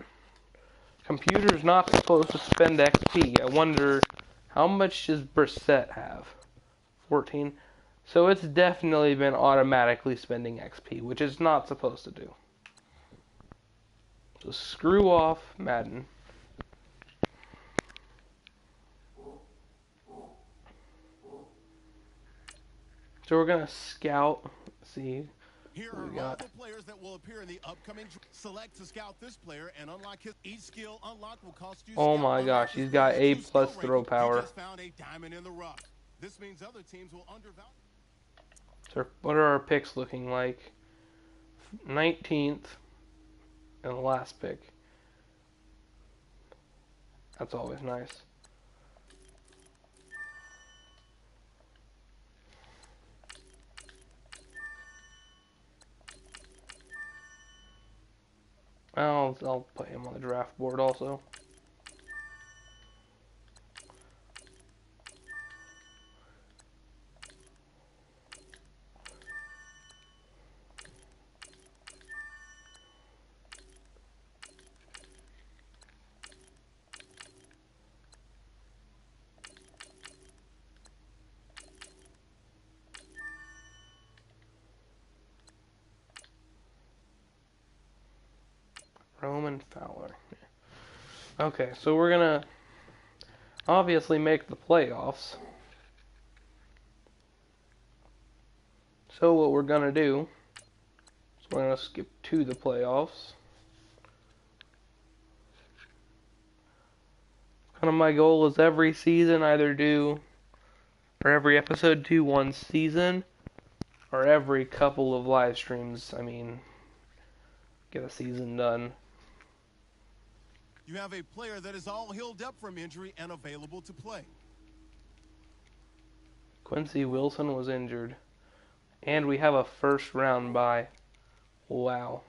computer's not supposed to spend XP. I wonder, how much does Brissett have? 14. So it's definitely been automatically spending XP, which it's not supposed to do. So screw off Madden. So we're going to scout, see Here who are we all got. the players that will appear in the upcoming. Select to scout this player and unlock his. Each skill unlocked will cost you. Oh Scout my unlock gosh, this he's got player's A true plus skill throw rating. power. You just found a diamond in the rough. This means other teams will undervalue. So what are our picks looking like? 19th and the last pick. That's always nice. I'll put him on the draft board also. Roman Fowler. Okay, so we're gonna obviously make the playoffs. So what we're gonna do is we're gonna skip to the playoffs. Kind of my goal is every season either do, or every episode do one season, or every couple of live streams, get a season done. You have a player that is all healed up from injury and available to play. Quincy Wilson was injured. And we have a first round bye. Wow.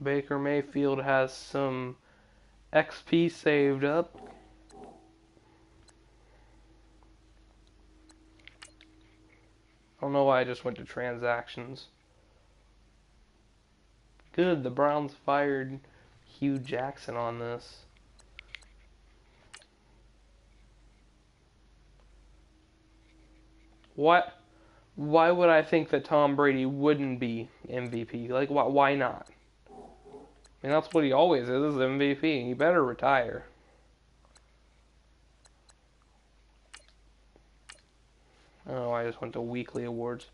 Baker Mayfield has some XP saved up. I don't know why I just went to transactions. Good, the Browns fired Hugh Jackson on this. What? Why would I think that Tom Brady wouldn't be MVP? Like, why not? I mean, that's what he always is MVP. He better retire. Oh, I just went to weekly awards.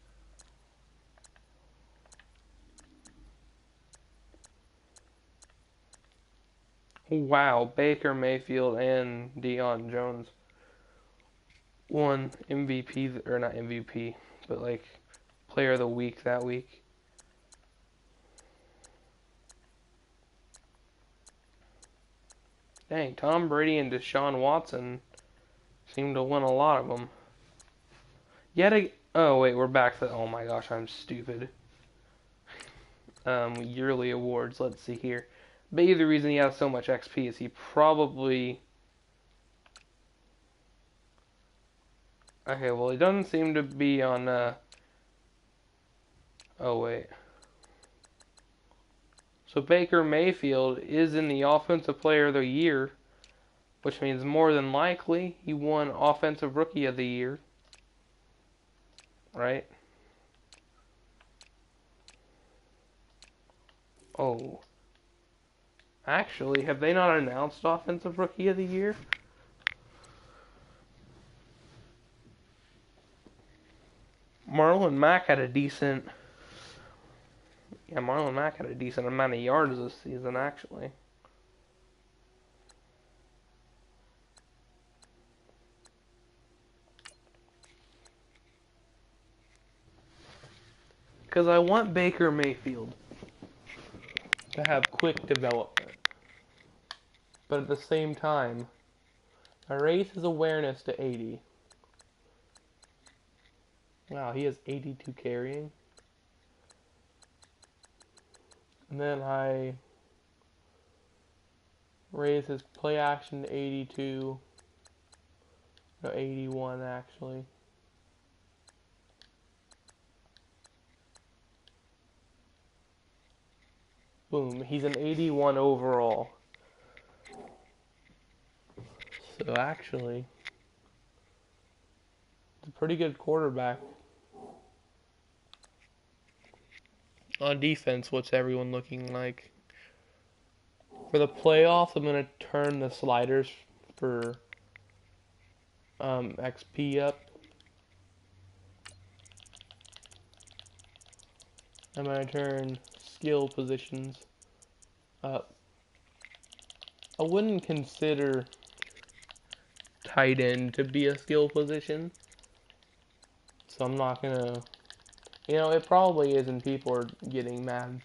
Wow, Baker Mayfield and Deion Jones won MVP, or not MVP, but like player of the week that week. Dang, Tom Brady and Deshaun Watson seem to win a lot of them. Oh wait, we're back to, oh my gosh, I'm stupid. Yearly awards, let's see here. Maybe the reason he has so much XP is he probably... Okay, well, he doesn't seem to be on, Oh, wait. So Baker Mayfield is in the Offensive Player of the Year, which means more than likely he won Offensive Rookie of the Year. Right? Oh. Actually, have they not announced Offensive Rookie of the Year? Marlon Mack had a decent... Yeah, Marlon Mack had a decent amount of yards this season, actually. Because I want Baker Mayfield to have quick development. But at the same time, I raise his awareness to 80. Wow, he has 82 carrying. And then I raise his play action to 82. No, 81 actually. Boom, he's an 81 overall. So actually, it's a pretty good quarterback. On defense, what's everyone looking like? For the playoffs, I'm going to turn the sliders for XP up. I'm going to turn skill positions up. I wouldn't consider tight end to be a skill position, so I'm not going to... You know, it probably is, and people are getting mad.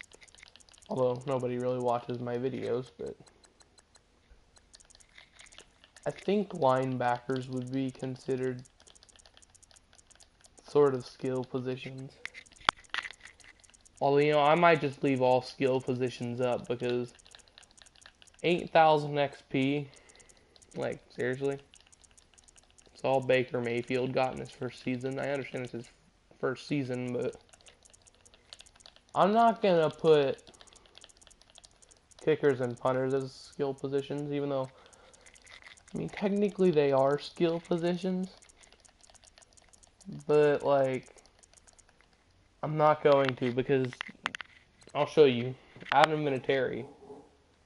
Although nobody really watches my videos, but I think linebackers would be considered sort of skill positions. Although, you know, I might just leave all skill positions up because 8,000 XP, like, seriously? It's all Baker Mayfield got in his first season. I understand it's his first season, but I'm not going to put kickers and punters as skill positions, even though, I mean, technically they are skill positions, but, like, I'm not going to because I'll show you. Adam Vinatieri,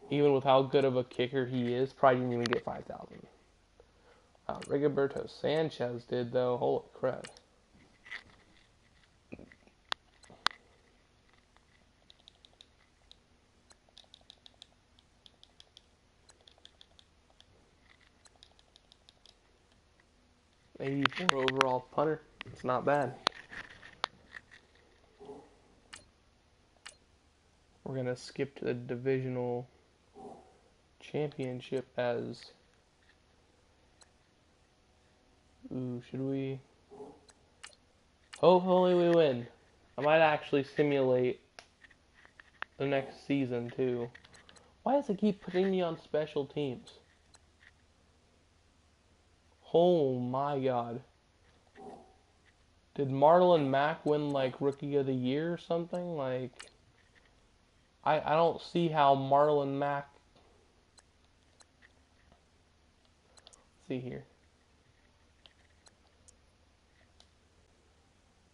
even with how good of a kicker he is, probably didn't even get 5,000. Rigoberto Sanchez did, though. Holy crap. '84 overall punter. It's not bad. We're going to skip to the divisional championship as... Ooh, should we? Hopefully we win. I might actually simulate the next season, too. Why does it keep putting me on special teams? Oh my god. Did Marlon Mack win, like, Rookie of the Year or something? Like, I don't see how Marlon Mack... Let's see here.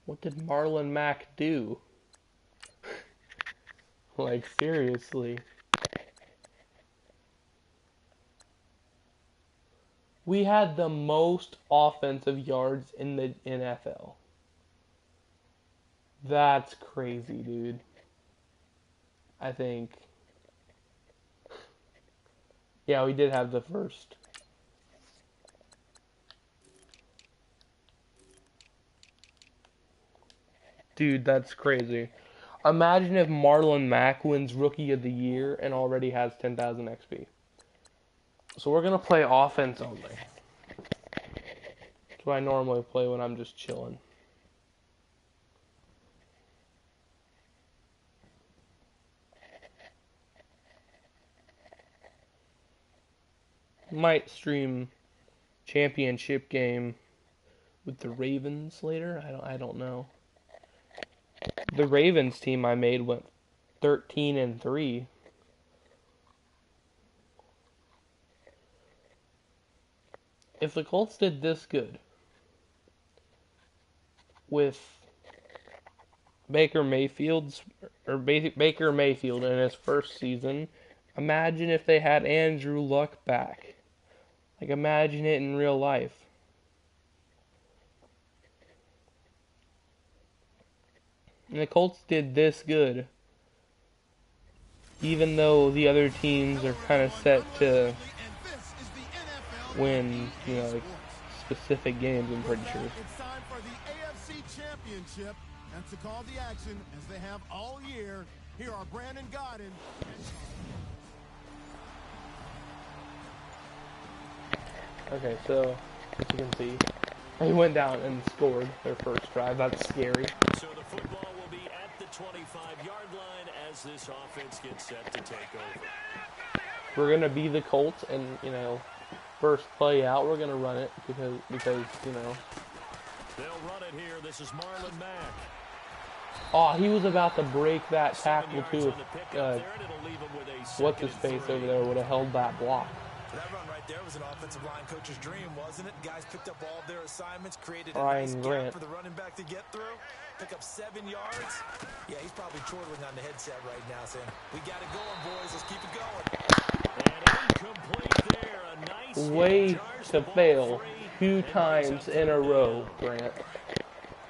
What did Marlon Mack do? Like, seriously. We had the most offensive yards in the NFL. That's crazy, dude. I think. Yeah, we did have the first. Dude, that's crazy. Imagine if Marlon Mack wins Rookie of the Year and already has 10,000 XP. So we're going to play offense only. That's what I normally play when I'm just chilling. Might stream championship game with the Ravens later. I don't know. The Ravens team I made went 13-3. If the Colts did this good with Baker Mayfield in his first season, imagine if they had Andrew Luck back. Like, imagine it in real life. And the Colts did this good, even though the other teams are kind of set to win, you know, like specific games, I'm pretty sure. It's time for the AFC Championship, and to call the action, as they have all year, here are Brandon Godden. Okay, so, as you can see, they went down and scored their first drive. That's scary. So the football will be at the 25-yard line as this offense gets set to take over. We're going to be the Colts, and, you know, first play out, we're going to run it because, you know. They'll run it here. This is Marlon Mack. Oh, he was about to break that tackle, too. What's his face over there would have held that block. That run right there was an offensive line coach's dream, wasn't it? Guys picked up all of their assignments, created a nice gap for the running back to get through, pick up 7 yards. Yeah, he's probably chortling on the headset right now saying, we got it going, boys. Let's keep it going. And incomplete there. A nice way to fail 2 times in a row, Grant.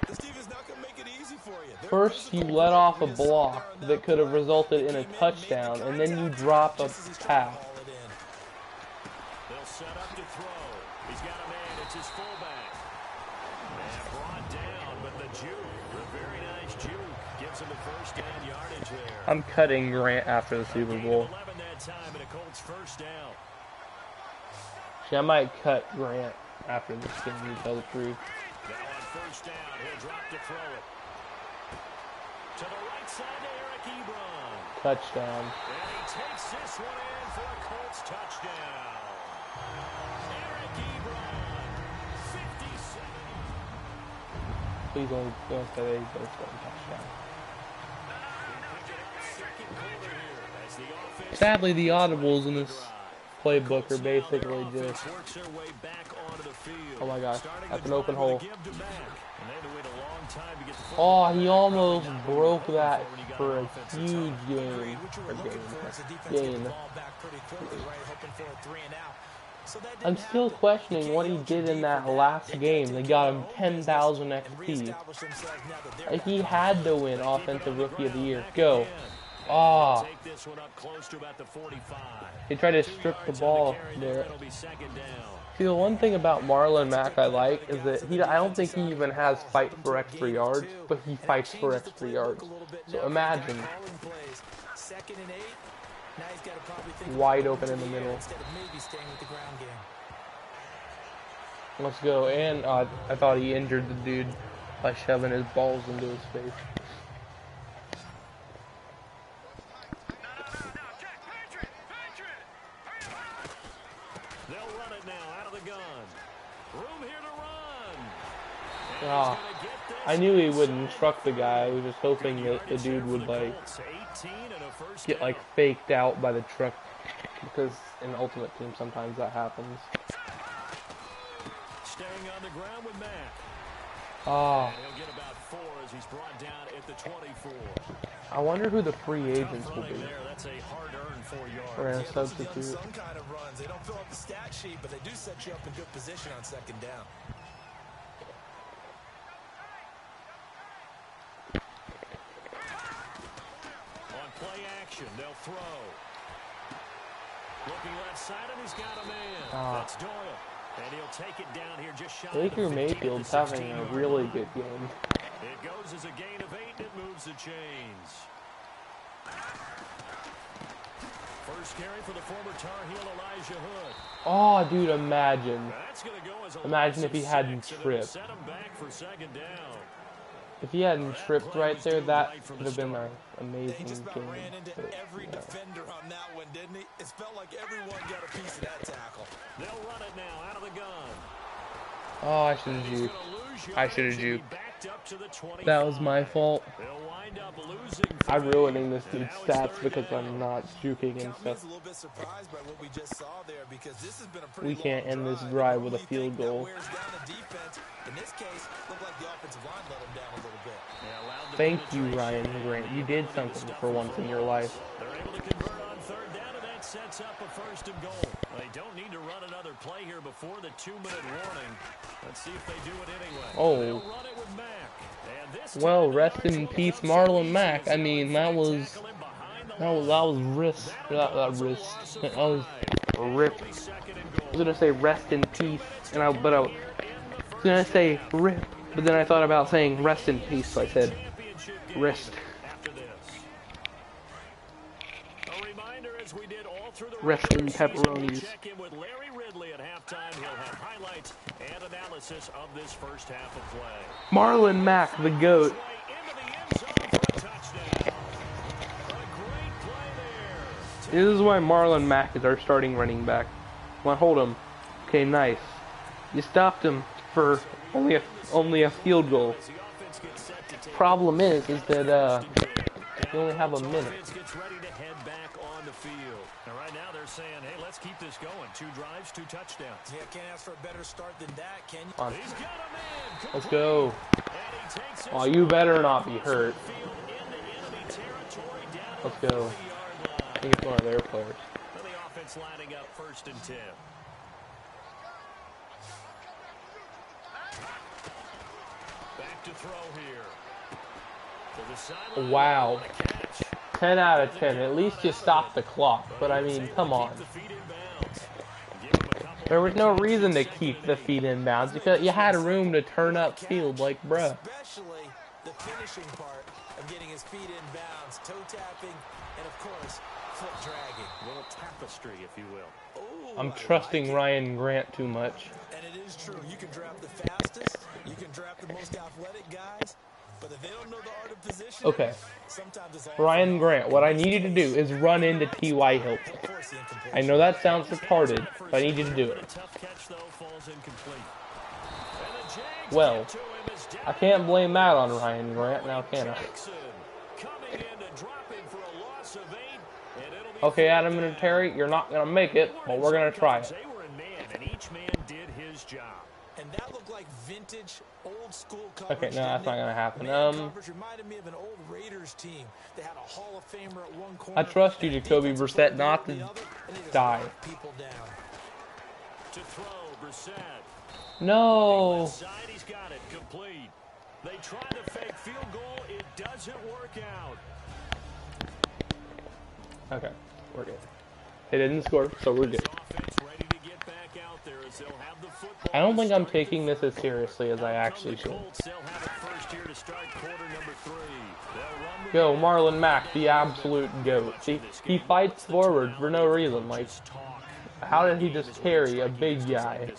This team is not going to make it easy for you. First, you let off a block that could have resulted in a touchdown, and then you drop a pass. Set up to throw. He's got a man. It's his fullback. And brought down, but the juke, the very nice juke, gives him the first down yardage there. I'm cutting Grant after the Super Bowl. 11 that time, and a Colts first down. See, I might cut Grant after this game, to tell the truth. Now on first down, he'll drop to throw it. To the right side to Eric Ebron. Touchdown. And he takes this one in for a Colts touchdown. Eric Ebron, 57. Please don't say that he's going to score a touchdown. Sadly, the audibles in this playbook are basically just... Oh my gosh, that's an open hole. Oh, he almost broke that for a huge game. I'm still questioning what he did in that last game. They got him 10,000 XP. He had to win Offensive Rookie of the Year. Go. Ah. He tried to strip the ball there. See, the one thing about Marlon Mack I like is that I don't think he even has fight for extra yards, but he fights for extra yards. So imagine. Wide open in the middle. Let's go. And I thought he injured the dude by shoving his balls into his face. They'll run it now out of the gun. Room here to run. Ah, I knew he would instruct the guy. I was just hoping that the dude would like get like faked out by the truck, because in Ultimate Team sometimes that happens. Staying on the ground with Matt. Ah. He'll get about 4 as he's brought down at the 24. I wonder who the free agents will be. That's a hard-earned 4 yards. We're gonna Yeah, those are the substitute. unsung kind of runs. They don't fill up the stat sheet, but they do set you up in good position on second down. On play action, they'll throw. Looking left side, and he's got a man. That's Doyle. And he'll take it down here just shy. Baker Mayfield's having a really good game. It goes as a gain of 8, and it moves the chains. First carry for the former Tar Heel Elijah Hood. Oh, dude, imagine. That's gonna go as a Imagine if he loss of hadn't 6, and it'll tripped. set him back for second down. If he hadn't tripped right there, that would have been an He amazing just about game. ran into But, every yeah. defender on that one, didn't he? It felt like everyone got a piece of that tackle. They'll run it now out of the gun. Oh, I should have He's juked. gonna lose I should have yardage, and he juked. backed up to the 25. That was my fault. They'll wind up losing I'm 3. ruining this And dude's now it's stats third because down. I'm not juking and Count me stuff. a little bit surprised by what we just saw there because this has been a pretty We can't long end this drive. drive with a Normally you field think that goal. wears down the defense. In this case, looked like the offensive line let them down a little bit. Yeah, allowed the Thank you, penetration Ryan Grant. You did something for once in your life. They're able to convert on third down, and that sets up a first and goal. They don't need to run another play here before the 2-minute warning. Let's see if they do it anyway. Oh. They'll run it with Mack. And this Well, time the rest yards in will peace, come Marlon so Mack. easy I as mean, they that was tackle him behind the that was line. wrist. That'll go Not as a wrist. loss of That was 5. a rip. It'll be second and I goal. was gonna say rest in peace, and I was gonna say rip, but then I thought about saying rest in peace, so I said wrist. After this. A reminder, as we did all through the Wrestling regular season, we'll pepperonis. check in with Larry Ridley at halftime. He'll have highlights and analysis of this first half of play. Marlon Mack, the GOAT. Way into the end zone for a touchdown. A great play there. This is why Marlon Mack is our starting running back. Well, hold him. Okay, nice. You stopped him for only a field goal. As the offense gets set to take Problem is that you only have a This minute. offense gets ready to head back on the field. And right now they're saying, hey, let's keep this going. 2 drives, 2 touchdowns. Yeah, can't ask for a better start than that, can you? Come on, He's got a man. let's go. And he takes his Oh, you better not be hurt. field into enemy territory down to Let's the go. 30-yard line. I think it's one of their players. And the offense lining up 1st and 10. Back to throw here. To the sideline. Wow. The catch. 10 out of 10. At least you stopped the clock. But I mean, come on. Keep the feet in bounds. Give him a couple There was no reason to keep the feet in bounds because you had room to turn up field. Like, bruh. Especially the finishing part of getting his feet in bounds, toe tapping, and of course, foot dragging. A little tapestry, if you will. Oh, I'm I trusting like it. Ryan Grant too much. And it is true. You can draft the fastest, you can draft the most athletic guys, but if they don't know the art of position, Okay. sometimes it's all Ryan Grant, what I need you to do is run into T.Y. Hilton. Of course, the incomplete. I know that sounds retarded, but I need you to do it. Tough catch, though, falls incomplete. And the Jags Well, get to him as down I can't blame that on Ryan Grant now, can I? Jackson coming in to drop him for a loss of 8, and it'll be Okay, Adam Vinatieri, you're not going to make it, but we're going to try it. They were in man, and each man did his job. And that looked like vintage, old school coverage. Okay, no, that's not didn't it? going to happen. Man coverage reminded me of an old Raiders team. They had a Hall of Famer at one corner. I trust you, and a Jacoby defensive Brissett, player not at to the other, and they just die. knocked people down. To throw, Brissett. No. Left side, he's got it, complete. They try to fake field goal. It doesn't work out. Okay, we're good. They didn't score, so we're good. Offense ready to get back out there as they'll have the football. I don't think I'm to start taking the this as seriously as I actually From should. the Colts, they'll have it first here to start quarter number 3. They'll run the Go, ball. Marlon Mack, the absolute GOAT. See, he fights forward for no reason. Like, how did he just carry a big guy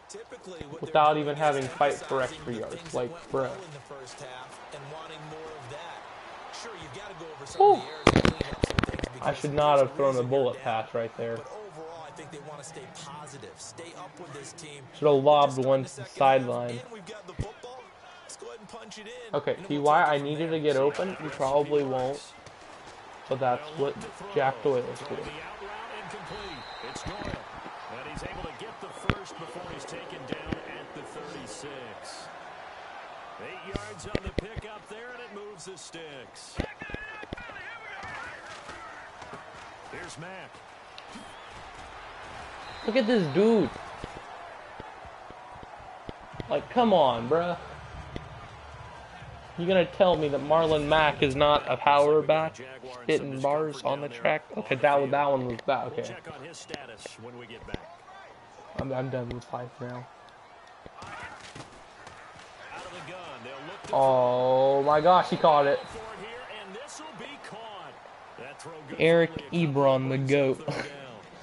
Typically, what without they're even doing having is fight for emphasizing extra the yards? things Like, that went bruh. well in the first half and wanting more of that. Sure, you've got to go over some Whew. of the errors and clean up some things I because should not there's have thrown a reason bullet you're down. pass right there. But overall, I think they want to stay positive, stay up with this team. Should have lobbed Just one starting to the second half, sideline. and we've got the football. Let's go ahead and punch it in. Okay, and Ty, we'll take it I from need you there. to get open. You probably won't. But that's what Jack Doyle is Throwing doing. the out route incomplete. It's Doyle. And he's able to get the first before he's taken down at the 36. 8 yards on the pick up there, and it moves the sticks. Here's Mack. Look at this dude. Like, come on, bruh. You gonna tell me that Marlon Mack is not a power back, spitting bars on the track? Okay, that one was bad. Okay, Check on his status when we get back. I'm done with life now. Out of the gun, they'll look to Oh my gosh, he caught it. for it here, and this will be caught. That throw goes Eric early, Ebron, the GOAT. third down.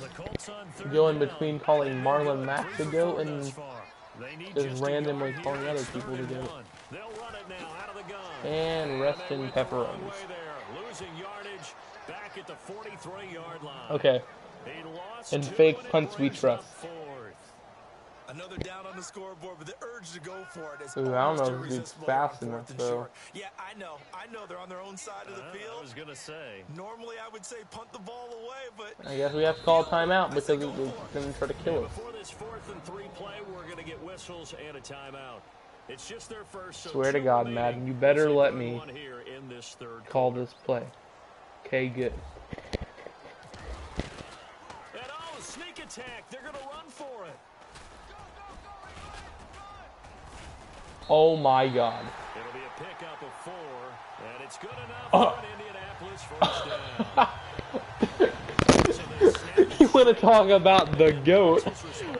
The Colts on third Going down. between calling Marlon Mack the GOAT and Thus far. They need just a randomly yard calling here. other It's people third the and GOAT. one. They'll run it now out of the gun. And rest they in went the wrong pepperonis. way there, losing yardage back at the 43-yard line. Okay, He lost and two, fake and it punts we brings trust. up fourth. Another down on the scoreboard, but the urge to go for it is Ooh, I don't know almost if this dude's irresistible fast on enough, 4th and though. short. Yeah, I know they're on their own side of the I field. was gonna say. Normally, I would say punt the ball away, but I guess we have to call a timeout because he's gonna try to kill us. Before this 4th and 3 play, we're gonna get whistles and a timeout. It's just their first. So Swear to two God, remaining. Madden, you better We'll let see me one here in this third call quarter. this play. Okay, good. And oh, sneak attack! They're gonna run for it. Oh my God. It'll be a pickup of 4, and it's good enough for an Indianapolis first down. You want to talk about the GOAT?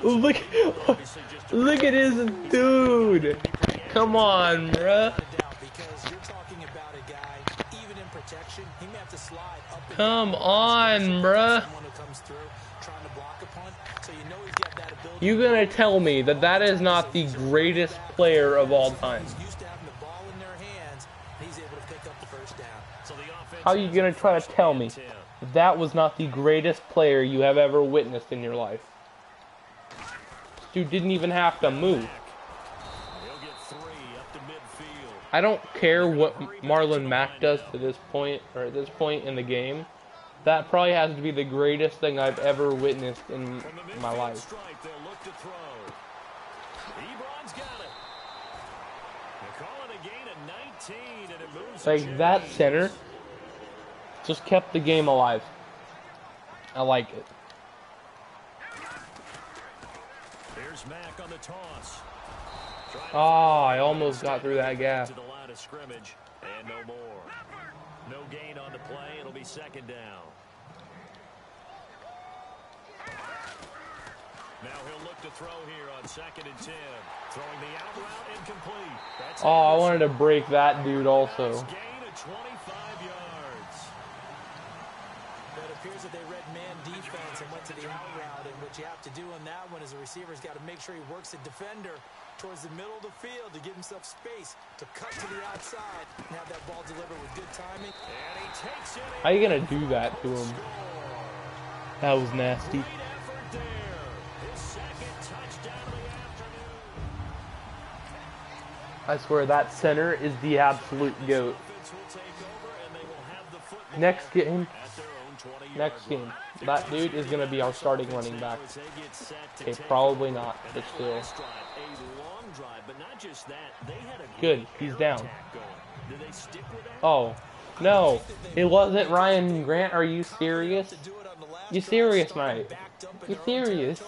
Look at his dude. Come on, bruh. because you're talking about a guy, even in protection, he may have to slide up and Come down. on, bruh. Someone who comes through trying to block a punt, so you know he's got that ability. You gonna tell me that that is not the greatest player of all time? He's used to having the ball in their hands, and he's able to pick up the first down. So the offense How are you gonna try to tell me that was not the greatest player you have ever witnessed in your life? This dude didn't even have to move. He'll get 3 up to midfield. I don't care what Marlon Mack does to this point, or at this point in the game. That probably has to be the greatest thing I've ever witnessed in From the my midfield life. stripe, they'll look to throw. Ebron's got it. They call it a gain of 19, and it moves the Like, that chains. center just kept the game alive. I like it. Here's Mack on the toss. Oh, I almost got through that gap. To the line of scrimmage, and no more. No gain on the play. It'll be second down. Now he'll look to throw here on 2nd and 10. Throwing the out route incomplete. That's Oh, I Anderson. wanted to break that dude also. Nice gain of 25 yards. But it appears that they read man defense and went to the out route, and what you have to do on that one is a receiver's got to make sure he works the defender towards the middle of the field to give himself space to cut to the outside and have that ball delivered with good timing. And he takes it in. How you gonna do that to him? That was nasty. Great effort there. His second touchdown of the afternoon. I swear that center is the absolute GOAT. Offense will take over, and they will have the football Next game, at their own 20-yard next game. line. That dude is gonna be our starting running back. As they get set to Okay, take probably over. not, And but that still. last drive, a long drive, but not just that. They had a Good, great he's air down. attack going. Did they stick with that? Oh, no. It wasn't Ryan Grant. Are you serious? You serious, mate? You serious?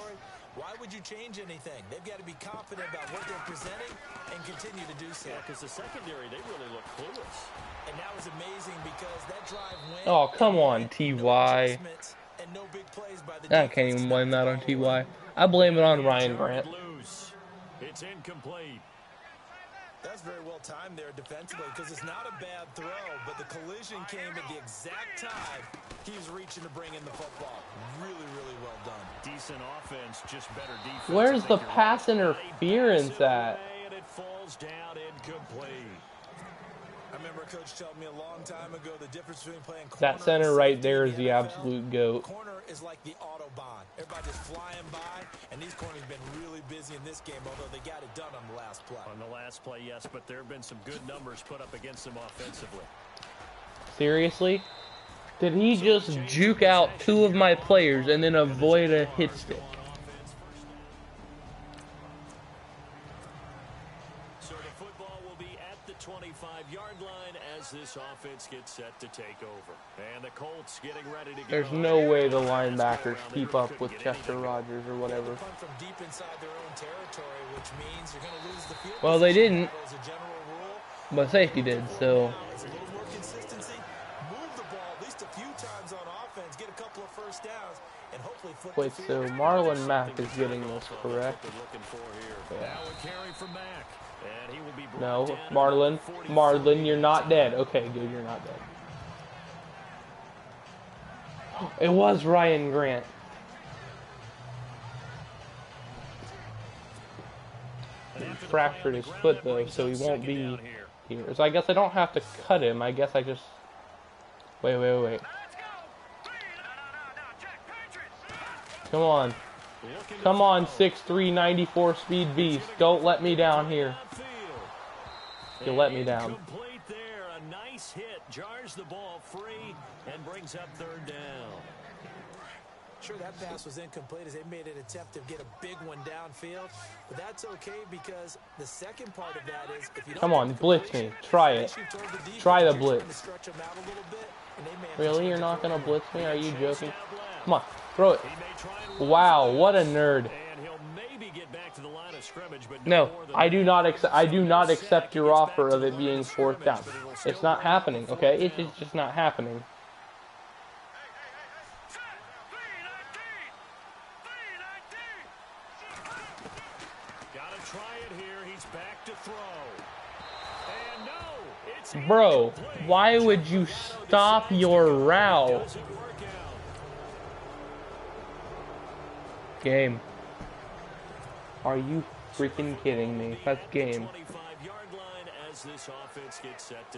Why would you change anything? They've got to be confident about what they're presenting and continue to do so. Yeah, because the secondary, they really look clueless. And that was amazing because that drive went. Oh, come on, T.Y. adjustments and no big plays by the I can't even blame that on T.Y. I blame it on Ryan Grant. Loose. It's incomplete. That's very well timed there defensively because it's not a bad throw, but the collision came at the exact time he was reaching to bring in the football. Really, really well done. Decent offense, just better defense. Where's I the think you're pass right. interference They pass it at? away, and it falls down incomplete. I remember Coach told me a long time ago the difference between playing corner That center and right safety there in is the the NFL. absolute GOAT. Corner is like the Autobahn. Everybody just flying by, and these corners have been really busy in this game, although they got it done on the last play. On the last play, yes, but there have been some good numbers put up against them offensively. Seriously? Did he just juke out two of my players and then avoid a hit stick? So the football will be 25-yard line as this offense gets set to take over. And the Colts getting ready to go. There's no way the linebackers keep up with Chester Rogers or whatever. From deep inside their own territory, which means you're going to lose the field. Well, they didn't, as a general rule. but safety did, so. It's a little more consistency. Move the ball at least a few times on offense. Get a couple of first downs. And hopefully flip Wait, the so field. Marlon Mack is getting this correct? Now a carry from Mack. And he will be No, brought down Marlon, you're not dead. Okay, good, you're not dead. It was Ryan Grant. He fractured his foot though, so he won't be here. So I guess I don't have to cut him. I guess I just... Wait. Come on. Come on, 6'3", 94 speed beast. Don't let me down here. You'll let me down. Complete there. A nice hit. Jars the ball free and brings up third down. Sure, that pass was incomplete as they made an attempt to get a big one downfield. But that's okay because the second part of that is if you don't Come on, blitz me. Try it. Try the blitz. Really? You're not going to blitz me? Are you joking? Come on. Throw it. Wow, what a nerd. No, I do not accept your offer of it being fourth down. It's not happening, okay? It's just not happening. Gotta try it here. He's back to throw. And no, it's Bro, why would you stop your route? Game. Are you freaking kidding me? That's game.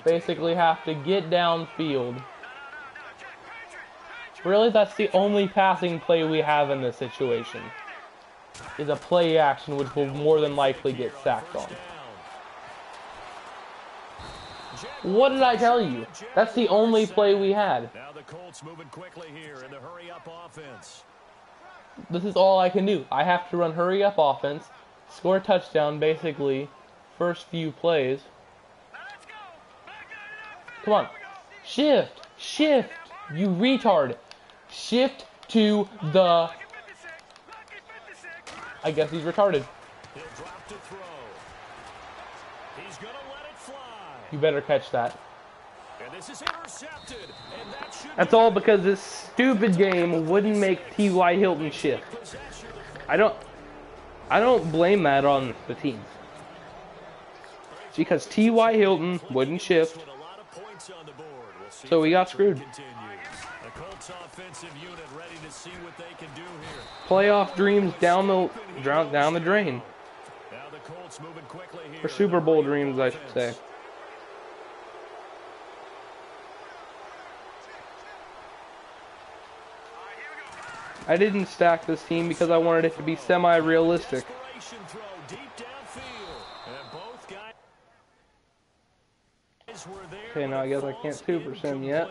Basically have to get downfield. Really, that's the only passing play we have in this situation. Is a play action which will more than likely get sacked on. What did I tell you? That's the only play we had. Now the Colts moving quickly here in the hurry-up offense. This is all I can do. I have to run hurry-up offense, score a touchdown basically first few plays. Come on. Shift. You retard. Shift to the... I guess he's retarded. He'll drop to throw. He's gonna let it fly. You better catch that. And this is intercepted. And that should That's all because this stupid game wouldn't make T.Y. Hilton shift. I don't blame that on the teams. It's because T.Y. Hilton wouldn't shift. So we got screwed. Playoff dreams down the drain. Or Super Bowl dreams, I should say. I didn't stack this team because I wanted it to be semi-realistic. Okay, now I guess I can't 2% yet.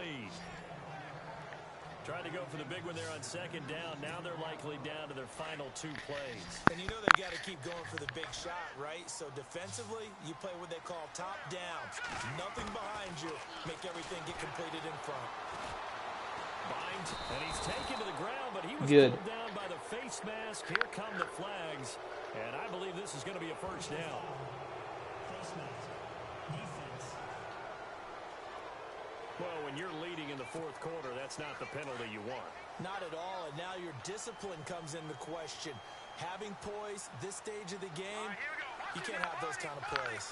Trying to go for the big one there on second down. Now they're likely down to their final 2 plays. And you know they've got to keep going for the big shot, right? So defensively, you play what they call top down. Nothing behind you. Make everything get completed in front. Binds, and he's taken to the ground, but he was Good. pulled down by the face mask. Here come the flags, and I believe this is going to be a first down. Well, when you're leading in the fourth quarter, that's not the penalty you want. Not at all, and now your discipline comes into question. Having poise this stage of the game, you can't have those kind of plays.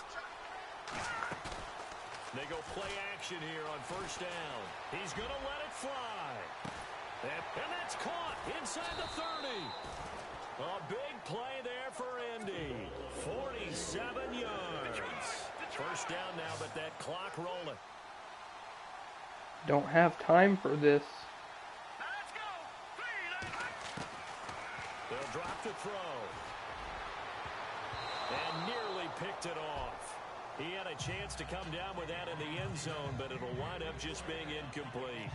They go play action here on first down. He's going to let it fly. And that's caught inside the 30. A big play there for Indy. 47 yards. First down now, but that clock rolling. Don't have time for this. They'll drop to throw. And nearly picked it off. He had a chance to come down with that in the end zone, but it'll wind up just being incomplete.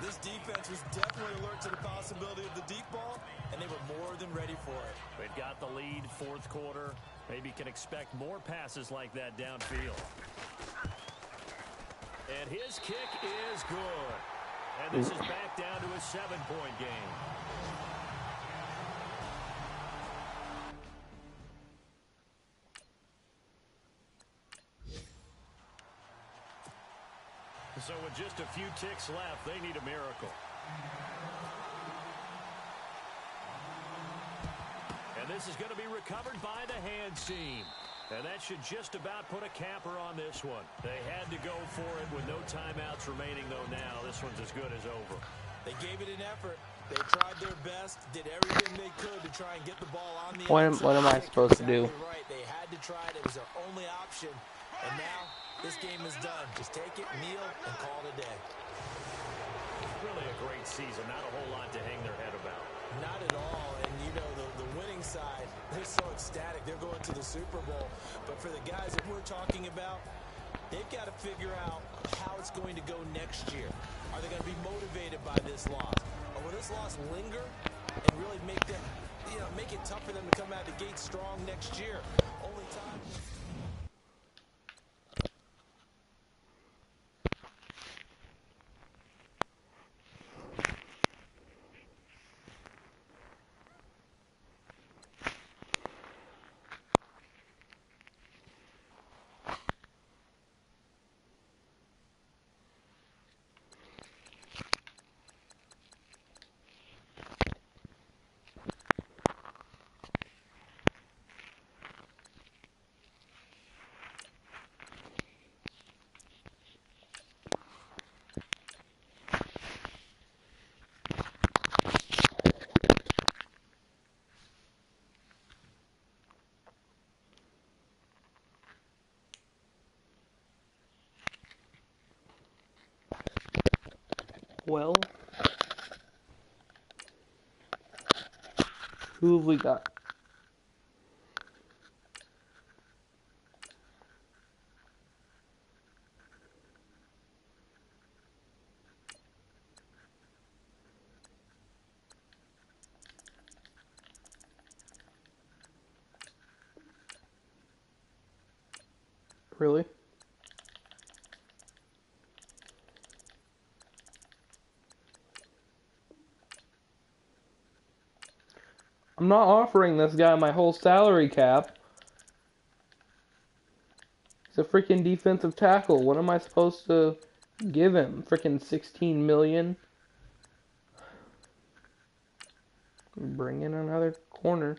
This defense was definitely alert to the possibility of the deep ball, and they were more than ready for it. They've got the lead, fourth quarter. Maybe can expect more passes like that downfield. And his kick is good. And this is back down to a 7-point game. So with just a few ticks left, they need a miracle. And this is going to be recovered by the hands team. And that should just about put a capper on this one. They had to go for it with no timeouts remaining, though now this one's as good as over. They gave it an effort. They tried their best, did everything they could to try and get the ball on the outside. What am I supposed to do? Right. They had to try it. It was their only option. And now this game is done. Just take it, kneel, and call it a day. Really a great season. Not a whole lot to hang their head about. Not at all. And, you know, the winning side, they're so ecstatic. They're going to the Super Bowl. But for the guys that we're talking about, they've got to figure out how it's going to go next year. Are they going to be motivated by this loss? Or will this loss linger and really make them, make it tough for them to come out of the gate strong next year? Only time. Well, who have we got? Really? I'm not offering this guy my whole salary cap. He's a freaking defensive tackle. What am I supposed to give him? Freaking $16 million? Bring in another corner.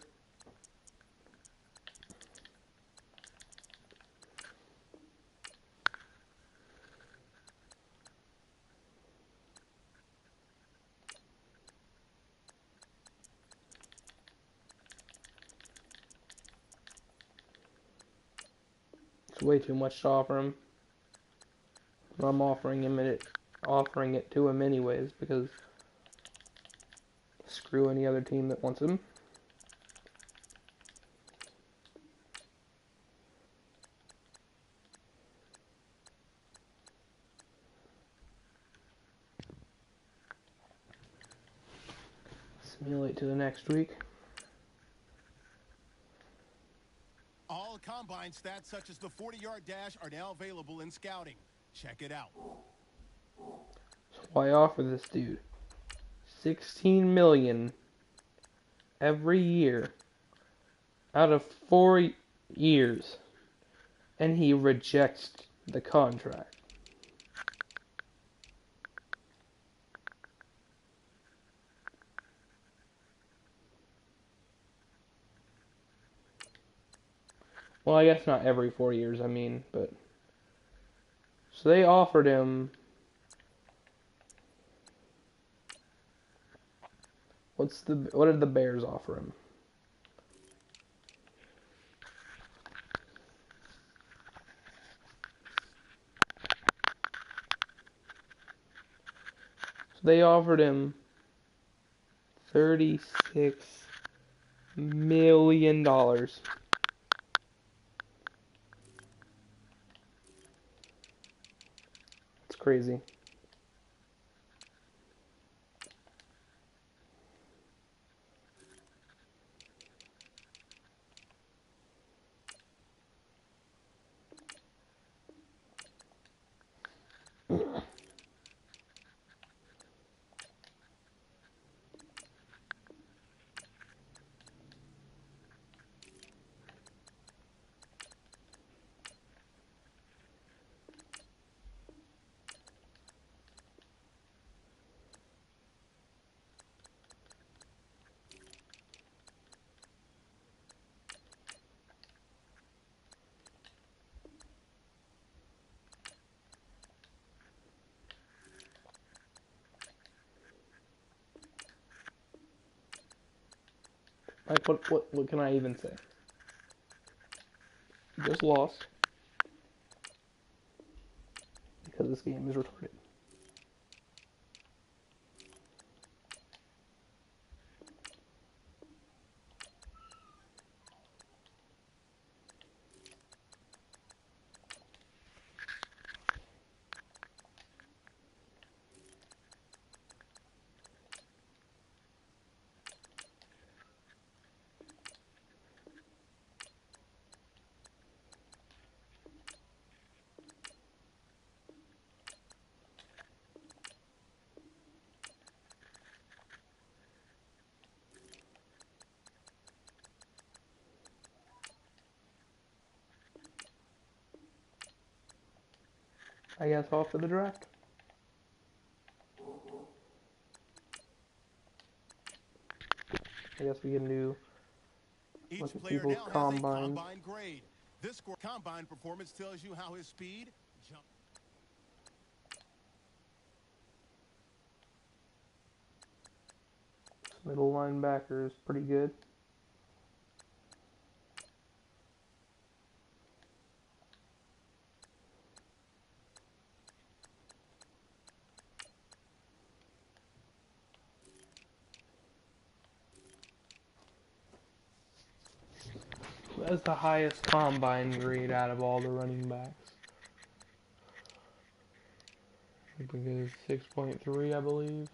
It's way too much to offer him. I'm offering it to him anyways because screw any other team that wants him. Simulate to the next week. All combine stats such as the 40-yard dash are now available in scouting. Check it out. So why offer this dude $16 million every year out of 4 years, and he rejects the contract? Well, I guess not every 4 years, I mean, but... So they offered him... What did the Bears offer him? So they offered him $36 million. It's crazy. Like, what can I even say? Just lost. Because this game is retarded. I guess off to the draft. I guess we can do Each look at player people's now has a combines. combine grade. This combine performance tells you how his speed, jump. Middle linebacker is pretty good. That's the highest combine grade out of all the running backs. I think it is 6.3, I believe.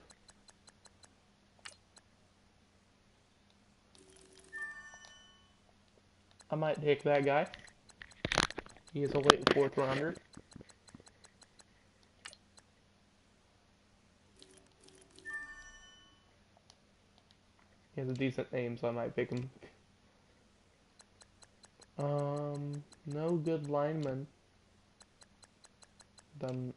I might take that guy. He is a late 4th rounder. He has a decent name, so I might pick him. No good lineman. No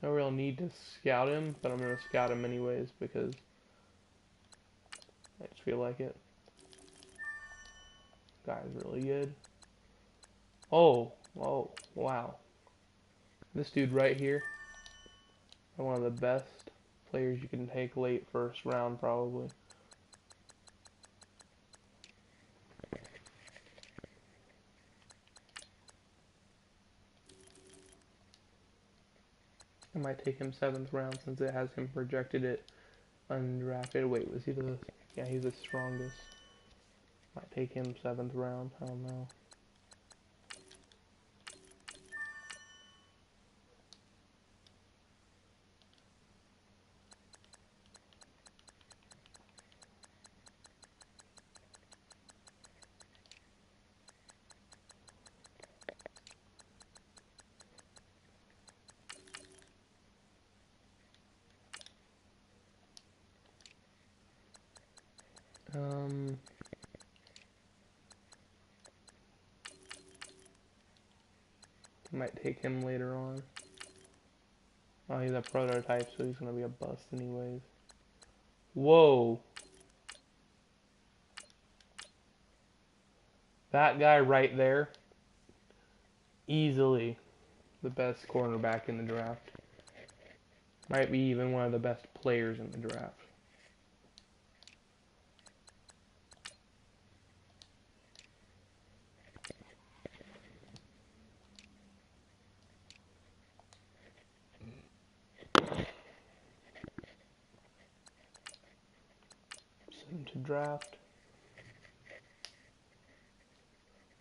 real need to scout him, but I'm gonna scout him anyways because I just feel like it. Guy's really good. Oh, wow. This dude right here, one of the best players you can take late 1st round, probably. I might take him 7th round since it has him projected at undrafted. Wait, was he the... Yeah, he's the strongest. Might take him 7th round. I don't know. Might take him later on. Oh, he's a prototype, so he's gonna be a bust anyways. Whoa. That guy right there, easily the best cornerback in the draft. Might be even one of the best players in the draft. Send him to draft.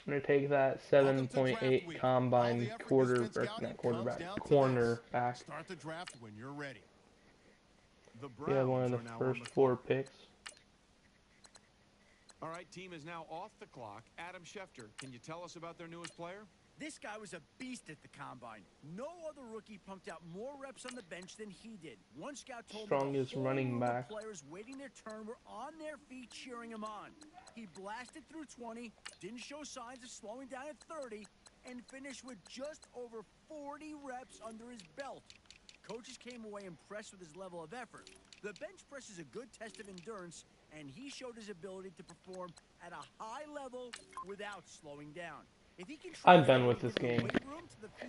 I'm gonna take that 7.8 combine cornerback. Start the draft when you're ready. The Yeah, one of the Browns are now first on the 4 clock. picks. All right, team is now off the clock. Adam Schefter, can you tell us about their newest player? This guy was a beast at the combine. No other rookie pumped out more reps on the bench than he did. One scout told me Strongest the whole running room back. of players waiting their turn were on their feet cheering him on. He blasted through 20, didn't show signs of slowing down at 30, and finished with just over 40 reps under his belt. Coaches came away impressed with his level of effort. The bench press is a good test of endurance, and he showed his ability to perform at a high level without slowing down. If he can I'm done with this game.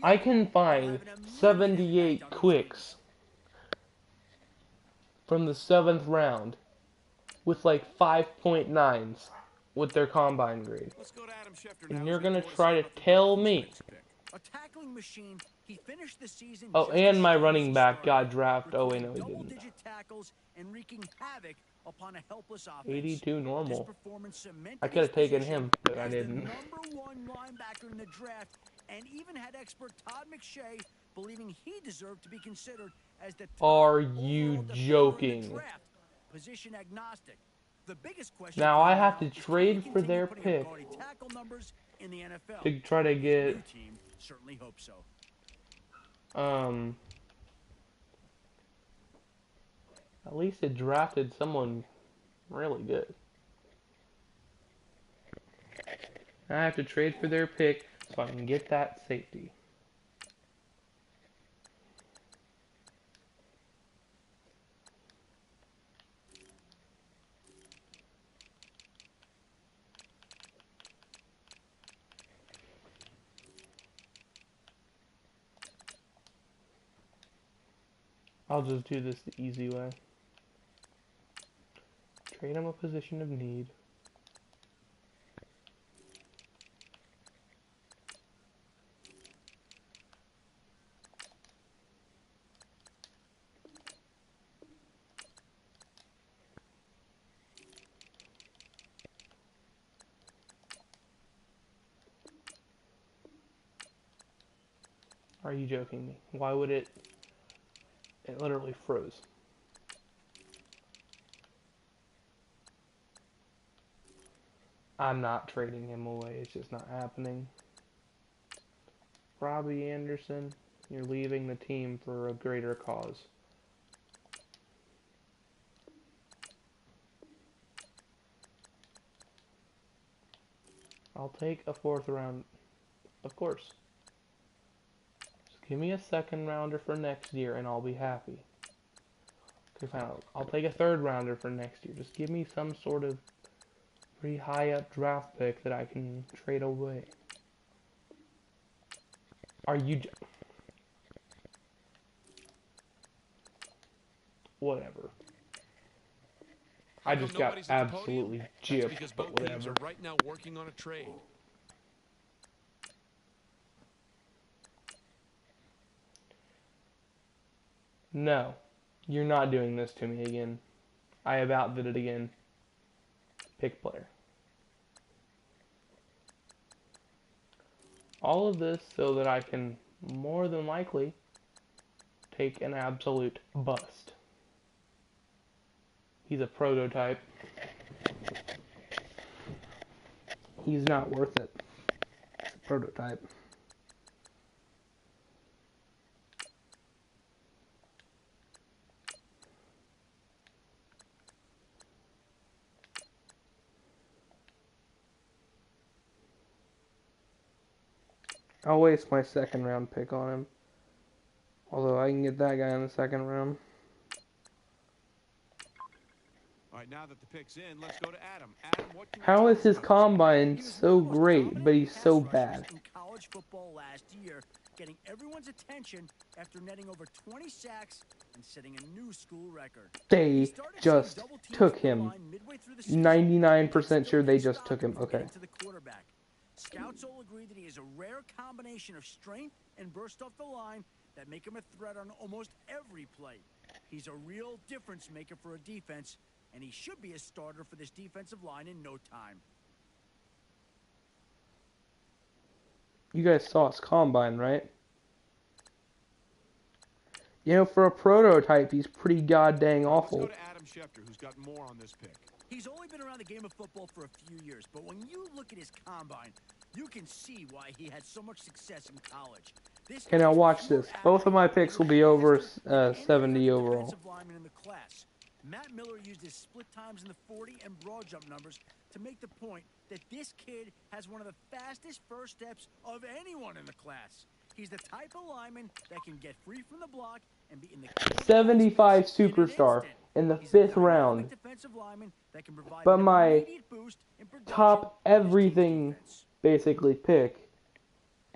I can find 78 quicks from the 7th round with like 5.9s with their combine grade. And you're going to try to tell me. A tackling machine, he finished the season Oh, and my running back got drafted. Oh, wait, no, he didn't. Double-digit tackles and wreaking havoc upon a helpless offense. 82 normal. This performance cemented I could have taken his him, but I didn't. The #1 linebacker in the draft, and even had expert Todd McShay believing he deserved to be considered as the top Are you joking? in the draft. Position agnostic. The biggest question Now I have to is, trade can he for continue their putting up pick gaudy tackle numbers in the NFL? to try to get New team certainly hope so. at least it drafted someone really good. I have to trade for their pick so I can get that safety. I'll just do this the easy way. Trade him a position of need. Are you joking me? Why would it? It literally froze. I'm not trading him away. It's just not happening. Robbie Anderson, you're leaving the team for a greater cause. I'll take a 4th round, of course. Just give me a 2nd rounder for next year and I'll be happy. Okay, fine. I'll take a 3rd rounder for next year. Just give me some sort of pretty high up draft pick that I can trade away. Are you... Whatever. I just got absolutely gypped, but whatever. Right now working on a trade. No, you're not doing this to me again. I have outbid it again. Pick player. All of this so that I can more than likely take an absolute bust. He's a prototype. He's not worth it. It's a prototype. I'll waste my 2nd round pick on him. Although I can get that guy in the 2nd round. All right, now that the pick's in, let's go to Adam. Adam, what can How is his combine so great, but he's so bad? In college football last year, getting everyone's attention after netting over 20 sacks and setting a new school record. They just took him. 99% sure they just took him. Okay. Scouts all agree that he has a rare combination of strength and burst off the line that make him a threat on almost every play. He's a real difference maker for a defense, and he should be a starter for this defensive line in no time. You guys saw his combine, right? You know, for a prototype, he's pretty goddamn awful. Let's go to Adam Schefter, who's got more on this pick. He's only been around the game of football for a few years, but when you look at his combine, You can see why he had so much success in college. This Okay, now watch this. Both of my picks will be over 70 overall. Lineman in the class. Matt Miller used his split times in the 40 and broad jump numbers to make the point that this kid has one of the fastest first steps of anyone in the class. He's the type of lineman that can get free from the block and be in the 75 superstar in the 5th round. But my top everything basically pick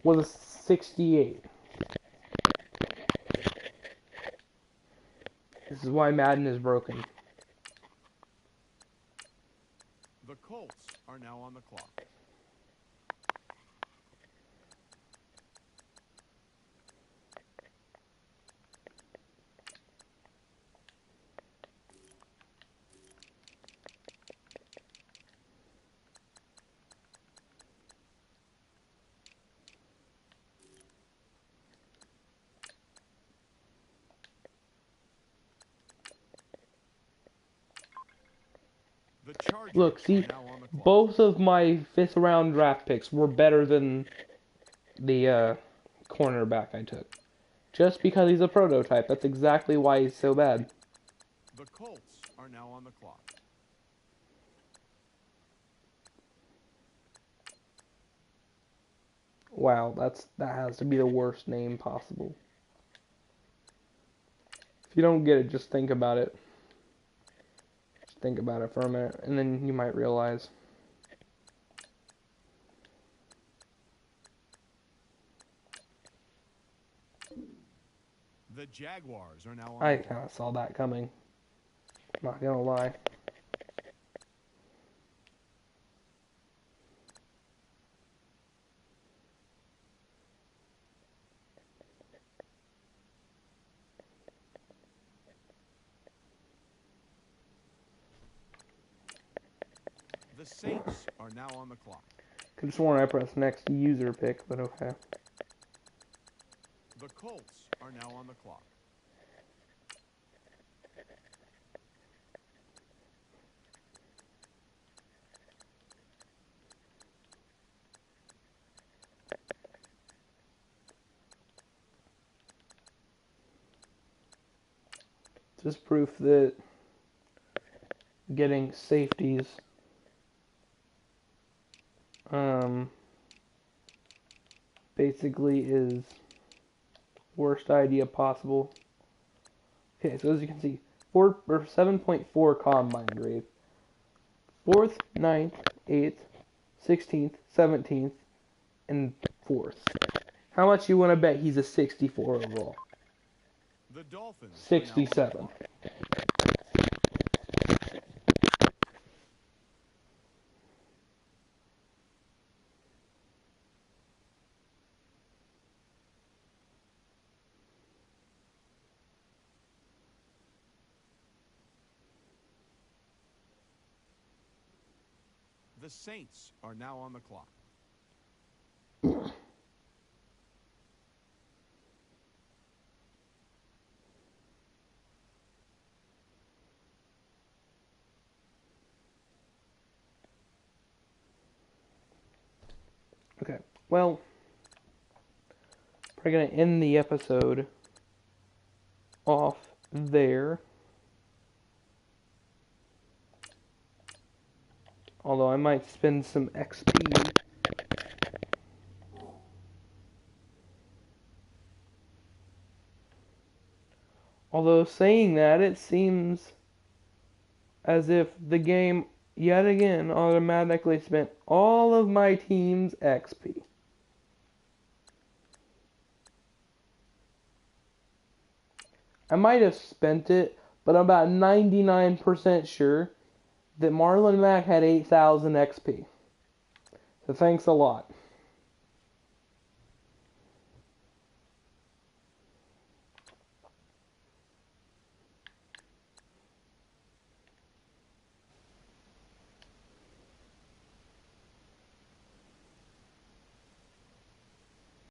was a 68. This is why Madden is broken. The Colts are now on the clock. Look, see, both of my 5th round draft picks were better than the cornerback I took. Just because he's a prototype. That's exactly why he's so bad. The Colts are now on the clock. Wow, that has to be the worst name possible. If you don't get it, just think about it. Just think about it for a minute, and then you might realize. The Jaguars are now on I the clock. kind of saw that coming. Not gonna lie. The Saints are now on the clock. Could have sworn I pressed next user pick, but okay. The Colts are now on the clock. Just proof that getting safeties basically is worst idea possible. Okay, so as you can see, 7.4 combine grade. 4th, 9th, 8th, 16th, 17th, and 4th. How much you want to bet he's a 64 overall? The Dolphins 67. The Saints are now on the clock. Okay, well, we're going to end the episode off there. Although I might spend some XP. Although saying that, it seems as if the game, yet again, automatically spent all of my team's XP. I might have spent it, but I'm about 99% sure that Marlon Mack had 8,000 XP. So thanks a lot.